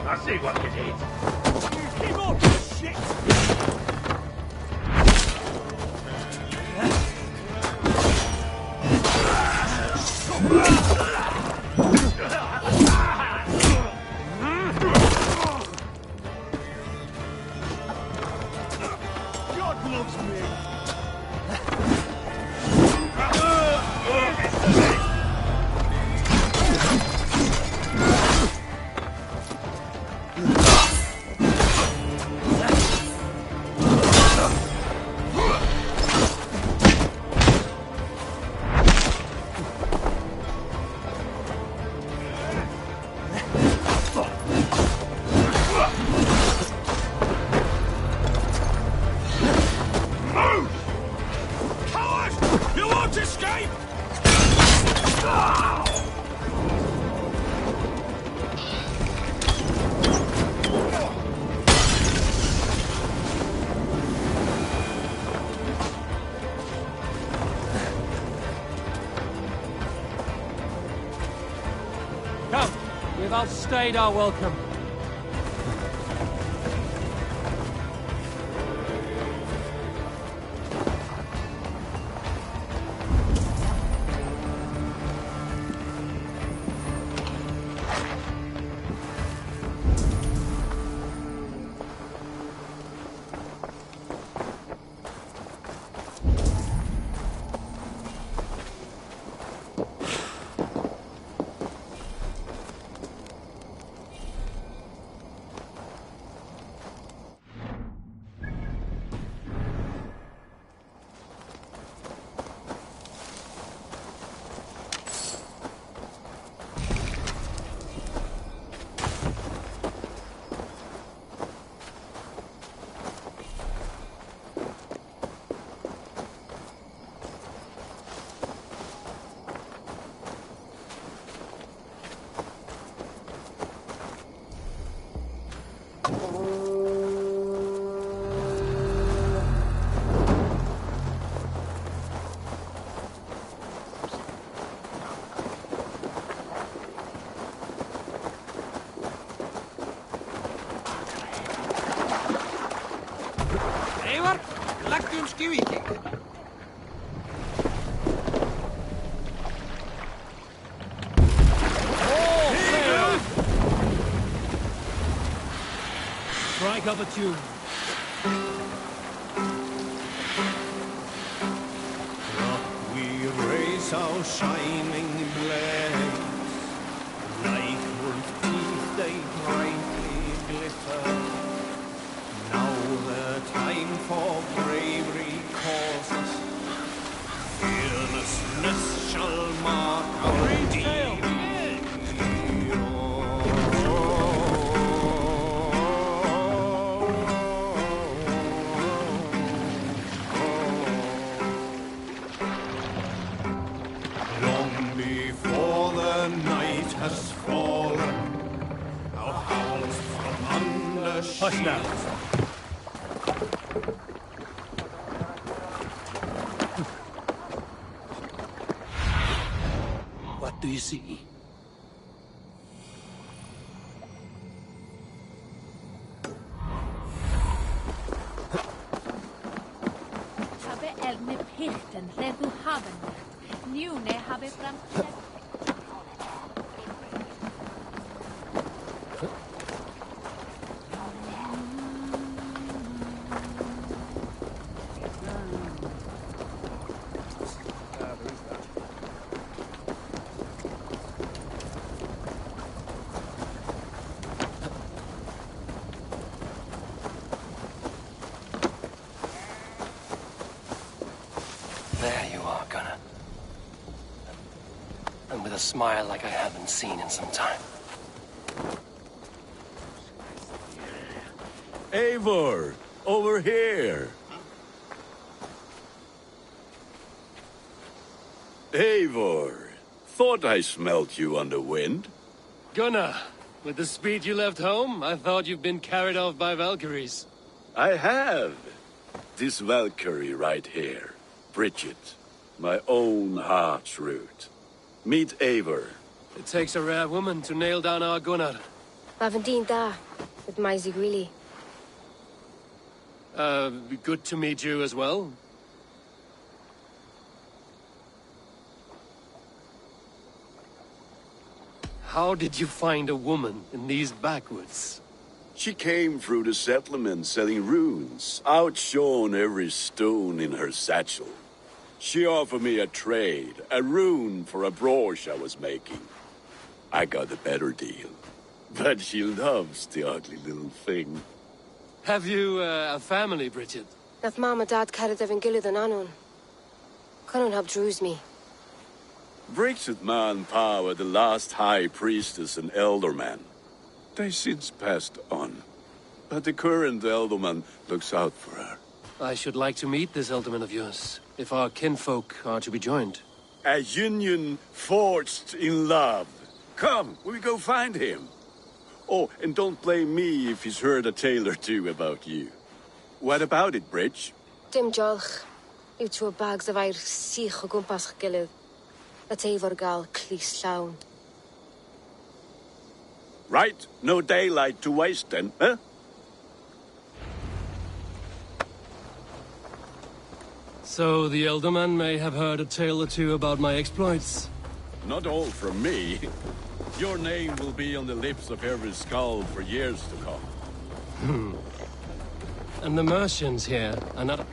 Speaker 6: I see what you did.
Speaker 3: Keep on, shit!
Speaker 6: God loves me.
Speaker 3: Come, we've outstayed our welcome.
Speaker 10: Eivor, læggjum skývíking.
Speaker 3: Strike up a tune.
Speaker 14: Up we raise our shining blades, like wolf teeth they brightly glitter. Now the The time for bravery calls us. Fearlessness shall mark our deed. Long before the night has fallen, our howls from under shields.
Speaker 3: What do you see?
Speaker 5: Habe elme pirten, redu haben. Njune habe fram.
Speaker 2: There you are, Gunnar. And with a smile like I haven't seen in some time.
Speaker 15: Eivor, over here. Eivor, thought I smelt you on the wind.
Speaker 3: Gunnar, with the speed you left home, I thought you'd been carried off by Valkyries.
Speaker 15: I have. This Valkyrie right here. Bridget, my own heart's root. Meet Eivor.
Speaker 3: It takes a rare woman to nail down our Gunnar.
Speaker 16: Lavendine da, with Maisy Greeley.
Speaker 3: Good to meet you as well. How did you find a woman in these backwoods?
Speaker 15: She came through the settlement selling runes, outshone every stone in her satchel. She offered me a trade, a rune for a brooch I was making. I got a better deal. But she loves the ugly little thing.
Speaker 3: Have you a family, Bridget?
Speaker 16: Nath Mom and Dad carried Evan Gillard and Anon. Conan helped druise me.
Speaker 15: Bridget Man Power, the last high priestess and elderman. They since passed on. But the current elderman looks out for her.
Speaker 3: I should like to meet this elderman of yours, if our kinfolk are to be joined.
Speaker 15: A union forged in love. Come, we go find him. Oh, and don't blame me if he's heard a tale or two about you. What about it, Bridge?
Speaker 16: Dim jolch. Yw two bags of air sich o gwmpas gilydd. Let Eivor gal clis llawn.
Speaker 15: Right, no daylight to waste then, huh?
Speaker 3: So the elderman may have heard a tale or two about my exploits.
Speaker 15: Not all from me. Your name will be on the lips of every skull for years to come.
Speaker 3: And the Mercians here are not...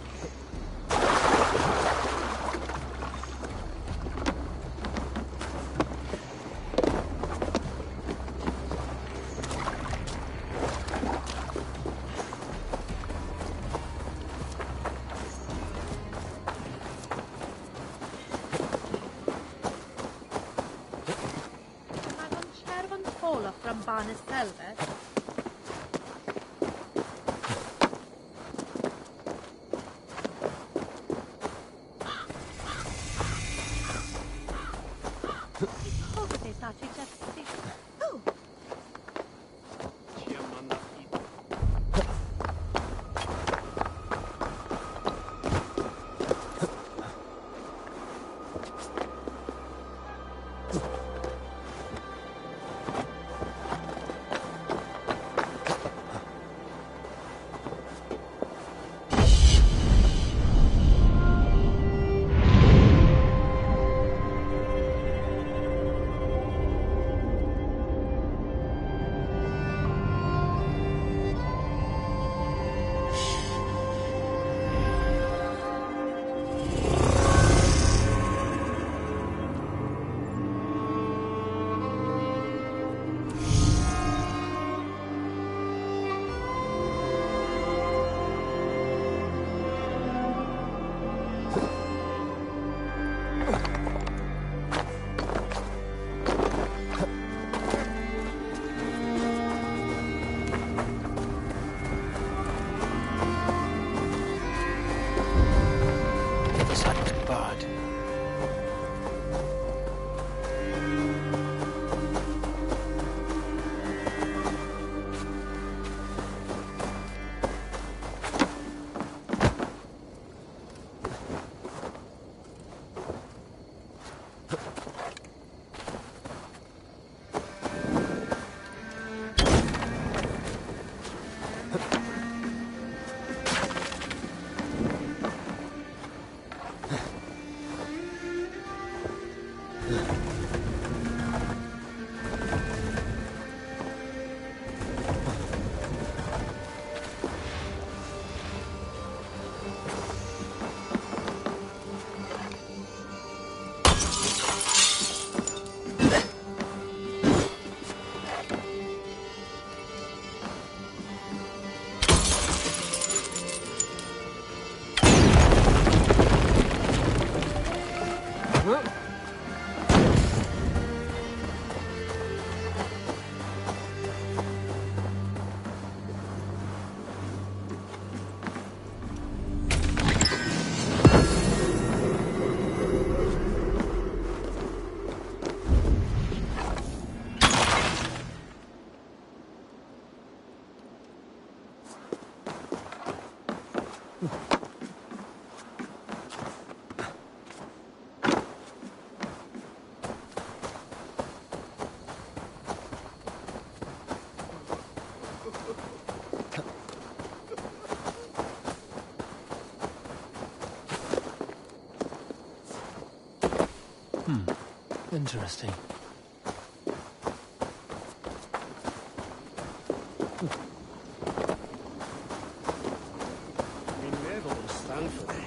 Speaker 5: From Barnes Velvet.
Speaker 2: Interesting.
Speaker 6: Min lever och stann för dig.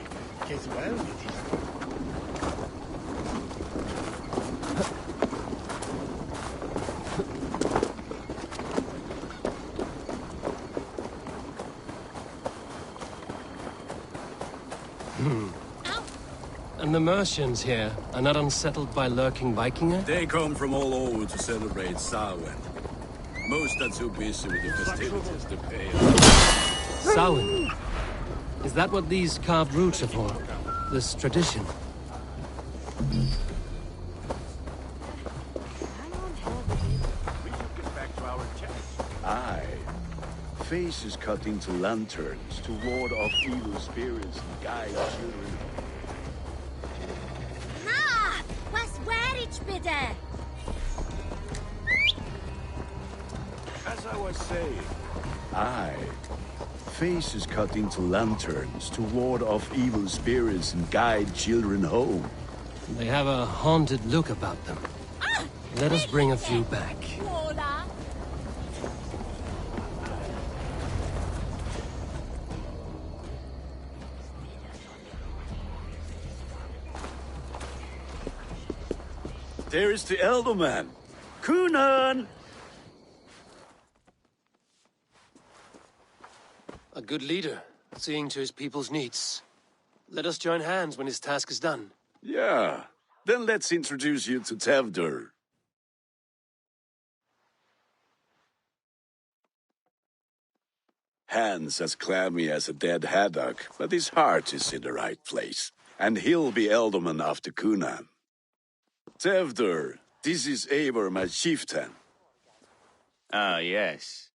Speaker 6: Get well with it.
Speaker 3: And the Mercians here are not unsettled by lurking Vikinger?
Speaker 15: They come from all over to celebrate Samhain. Most are too busy with the festivities to pay.
Speaker 3: Samhain? Is that what these carved roots are for? This tradition?
Speaker 15: Aye. Faces cut into lanterns to ward off evil spirits and guide children.
Speaker 5: Na! Was wär ich bitte?
Speaker 15: As I was saying. Aye. Faces cut into lanterns to ward off evil spirits and guide children home.
Speaker 3: They have a haunted look about them. Let us bring a few back.
Speaker 15: There is the elder man. Kunan!
Speaker 3: A good leader, seeing to his people's needs. Let us join hands when his task is done.
Speaker 15: Yeah. Then let's introduce you to Tevdur. Hands as clammy as a dead haddock, but his heart is in the right place. And he'll be Elderman after Kunan. Tevdur, this is Eivor, my chieftain.
Speaker 17: Ah, yes.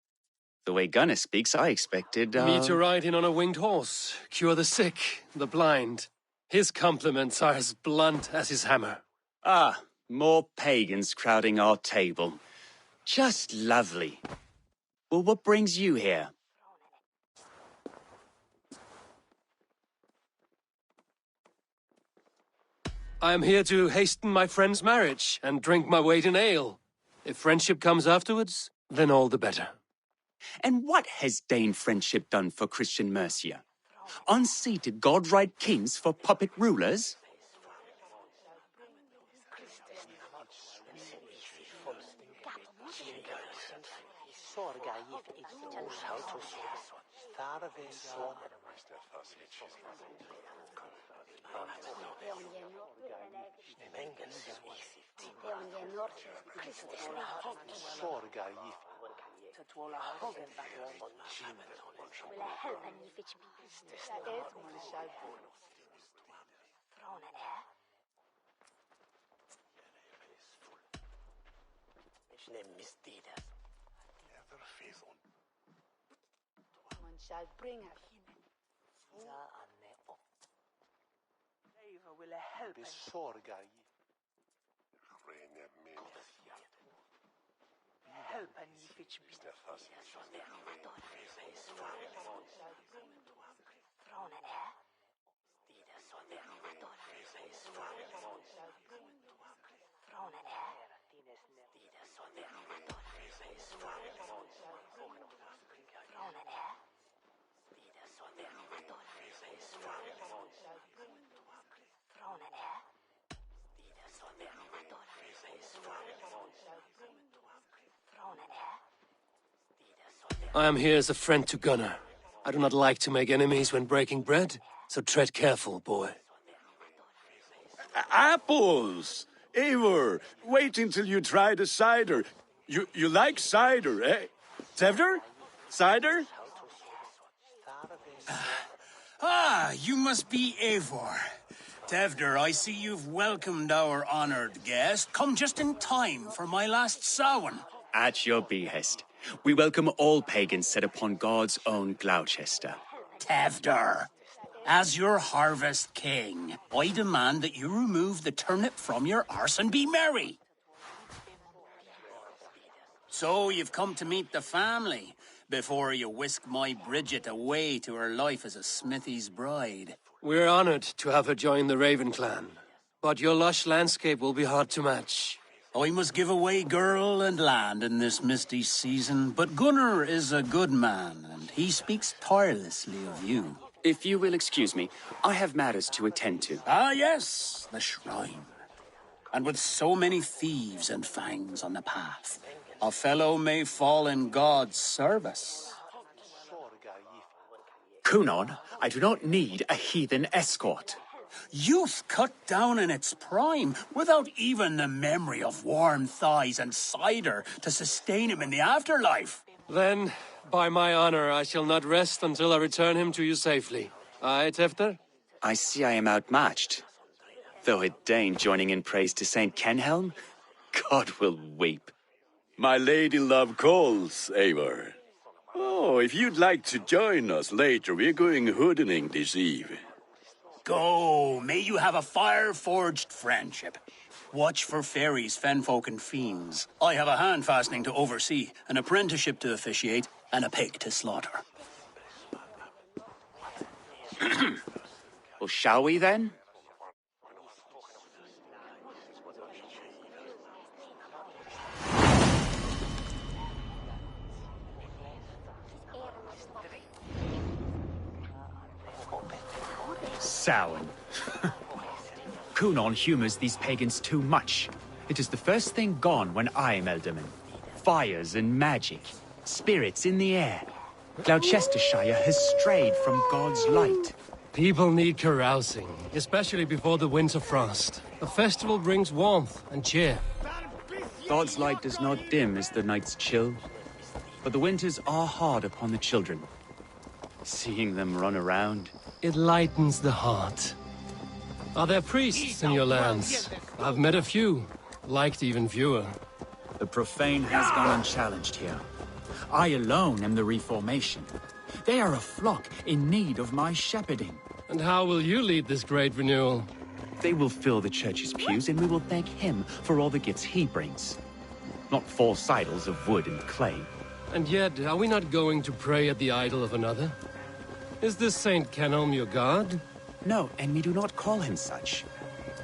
Speaker 17: The way Gunnar speaks, I expected,
Speaker 3: Me to ride in on a winged horse, cure the sick, the blind. His compliments are as blunt as his hammer.
Speaker 17: Ah, more pagans crowding our table. Just lovely. Well, what brings you here?
Speaker 3: I am here to hasten my friend's marriage and drink my weight in ale. If friendship comes afterwards, then all the better.
Speaker 17: And what has Dane friendship done for Christian Mercia? Unseated god-right kings for puppet rulers?
Speaker 18: Man shall bring her. Eivor will help us. Help and which
Speaker 3: I am here as a friend to Gunnar. I do not like to make enemies when breaking bread, so tread careful, boy.
Speaker 15: Apples! Eivor, wait until you try the cider. You like cider, eh? Tevder? Cider?
Speaker 19: Ah, you must be Eivor. Tevder, I see you've welcomed our honored guest. Come just in time for my last Samhain.
Speaker 17: At your behest. We welcome all pagans set upon God's own Gloucester.
Speaker 19: Tevder, as your harvest king, I demand that you remove the turnip from your arse and be merry. So you've come to meet the family before you whisk my Bridget away to her life as a smithy's bride.
Speaker 3: We're honored to have her join the Raven clan, but your lush landscape will be hard to match.
Speaker 19: I must give away girl and land in this misty season, but Gunnar is a good man, and he speaks tirelessly of you.
Speaker 17: If you will excuse me, I have matters to attend to.
Speaker 19: Ah, yes, the shrine. And with so many thieves and fangs on the path, a fellow may fall in God's service.
Speaker 17: Kunon, I do not need a heathen escort.
Speaker 19: Youth cut down in its prime, without even the memory of warm thighs and cider to sustain him in the afterlife.
Speaker 3: Then, by my honor, I shall not rest until I return him to you safely. Aye, Tefter?
Speaker 17: I see I am outmatched. Though a Dane joining in praise to Saint Kenhelm, God will weep.
Speaker 15: My lady love calls, Eivor. Oh, if you'd like to join us later, we're going hoodening this eve.
Speaker 19: Go, may you have a fire-forged friendship. Watch for fairies, fenfolk, and fiends. I have a hand fastening to oversee, an apprenticeship to officiate, and a pig to slaughter.
Speaker 17: Well, shall we then? Samhain. Kunon humors these pagans too much. It is the first thing gone when I am Elderman. Fires and magic, spirits in the air. Gloucestershire has strayed from God's light.
Speaker 3: People need carousing, especially before the winter frost. A festival brings warmth and cheer.
Speaker 17: God's light does not dim as the nights chill, but the winters are hard upon the children. Seeing them run around,
Speaker 3: it lightens the heart. Are there priests in your lands? I've met a few, liked even fewer.
Speaker 17: The profane has gone unchallenged here. I alone am the reformation. They are a flock in need of my shepherding.
Speaker 3: And how will you lead this great renewal?
Speaker 17: They will fill the church's pews, and we will thank him for all the gifts he brings. Not false idols of wood and clay.
Speaker 3: And yet, are we not going to pray at the idol of another? Is this Saint Kenhelm your god?
Speaker 17: No, and we do not call him such.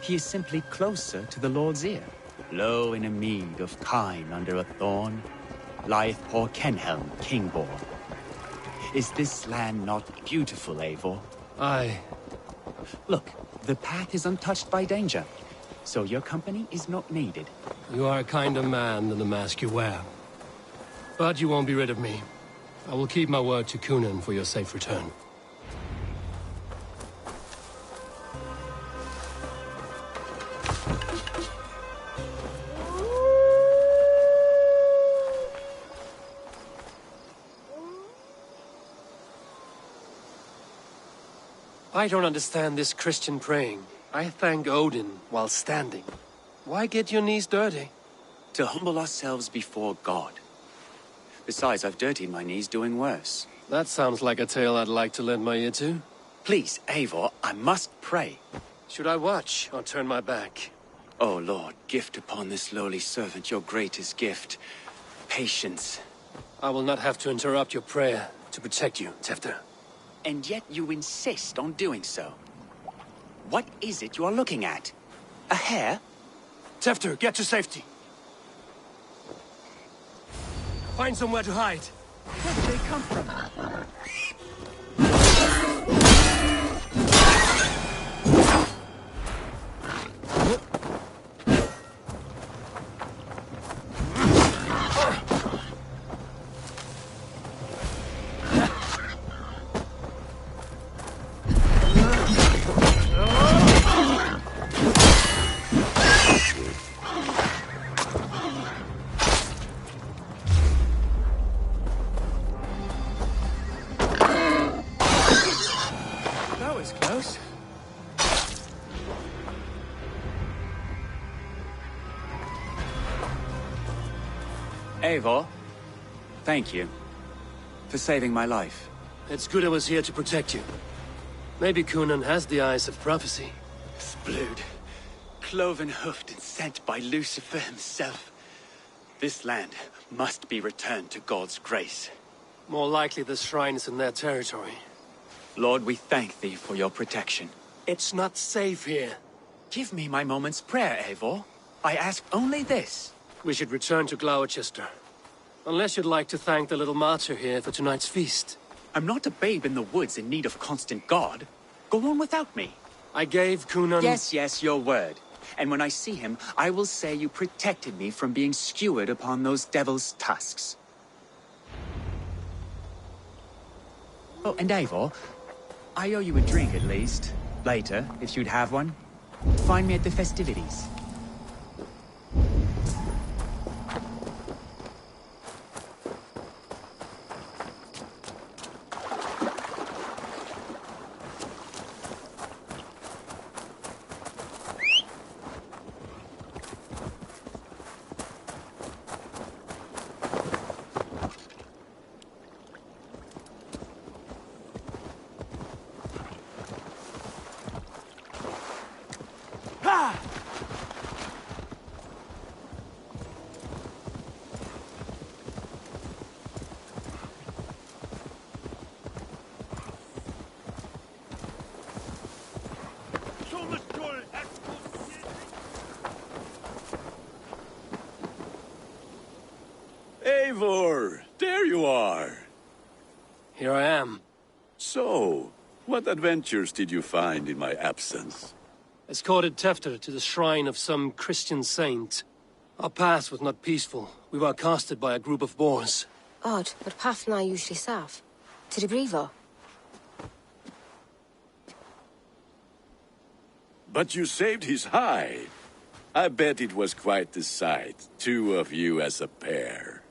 Speaker 17: He is simply closer to the Lord's ear. Low in a mead of kine under a thorn, lieth poor Kenhelm, king-born. Is this land not beautiful, Eivor?
Speaker 3: Aye.
Speaker 17: Look, the path is untouched by danger, so your company is not needed.
Speaker 3: You are a kinder man than the mask you wear. But you won't be rid of me. I will keep my word to Kunon for your safe return. I don't understand this Christian praying. I thank Odin while standing. Why get your knees dirty?
Speaker 17: To humble ourselves before God. Besides, I've dirtied my knees doing worse.
Speaker 3: That sounds like a tale I'd like to lend my ear to.
Speaker 17: Please, Eivor, I must pray.
Speaker 3: Should I watch or turn my back?
Speaker 17: Oh, Lord, gift upon this lowly servant your greatest gift. Patience.
Speaker 3: I will not have to interrupt your prayer to protect you, Tefter.
Speaker 17: And yet you insist on doing so. What is it you are looking at? A hare?
Speaker 3: Tefter, get to safety. Find somewhere to hide.
Speaker 19: Where did they come from?
Speaker 17: Eivor, thank you for saving my life.
Speaker 3: It's good I was here to protect you. Maybe Conan has the eyes of prophecy.
Speaker 17: Blood, cloven-hoofed and sent by Lucifer himself. This land must be returned to God's grace.
Speaker 3: More likely the shrine is in their territory.
Speaker 17: Lord, we thank thee for your protection.
Speaker 3: It's not safe here.
Speaker 17: Give me my moment's prayer, Eivor. I ask only this.
Speaker 3: We should return to Gloucester. Unless you'd like to thank the little martyr here for tonight's feast.
Speaker 17: I'm not a babe in the woods in need of constant guard. Go on without me.
Speaker 3: I gave Conan...
Speaker 17: Yes, your word. And when I see him, I will say you protected me from being skewered upon those devil's tusks. Oh, and Eivor, I owe you a drink at least. Later, if you'd have one. Find me at the festivities.
Speaker 15: Eivor, there you are.
Speaker 3: Here I am.
Speaker 15: So, what adventures did you find in my absence?
Speaker 3: Escorted Tefter to the shrine of some Christian saint. Our path was not peaceful. We were accosted by a group of boars.
Speaker 16: Odd, but path na usually safe. To the brievo.
Speaker 15: But you saved his hide. I bet it was quite the sight, two of you as a pair.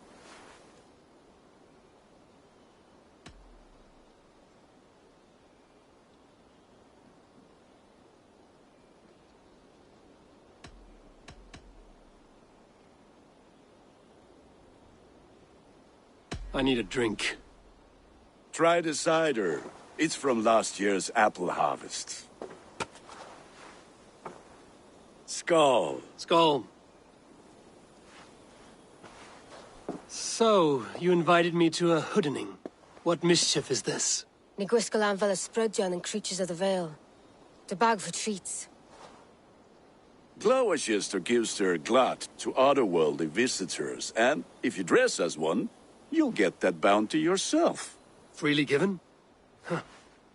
Speaker 3: I need a drink.
Speaker 15: Try the cider. It's from last year's apple harvest. Skull.
Speaker 3: Skull. So, you invited me to a hoodening. What mischief is this?
Speaker 16: Niguiscalan vela sprudjan and creatures of the Vale. The bag for treats.
Speaker 15: Gloucester gives their glut to otherworldly visitors, and if you dress as one, you'll get that bounty yourself.
Speaker 3: Freely given? Huh.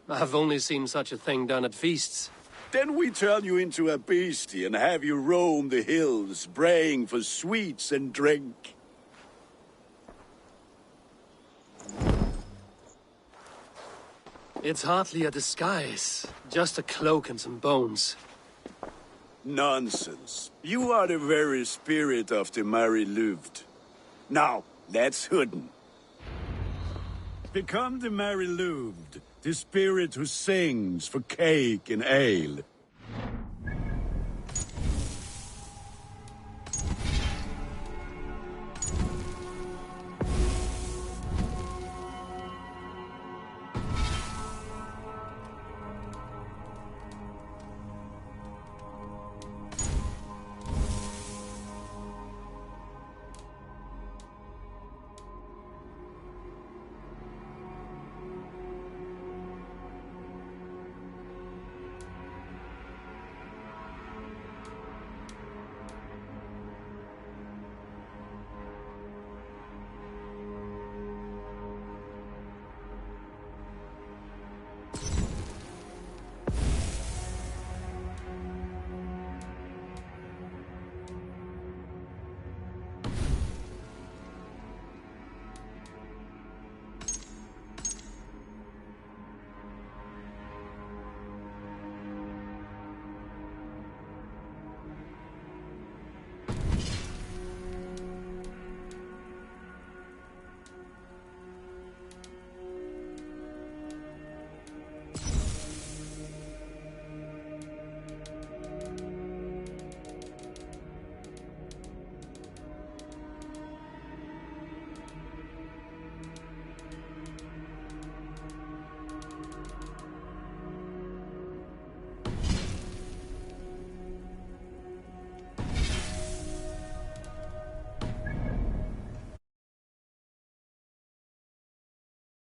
Speaker 3: I've only seen such a thing done at feasts.
Speaker 15: Then we turn you into a beastie and have you roam the hills, braying for sweets and drink.
Speaker 3: It's hardly a disguise. Just a cloak and some bones.
Speaker 15: Nonsense. You are the very spirit of the Mary Louved. Now, let's hooden. Become the Mary Louved, the spirit who sings for cake and ale.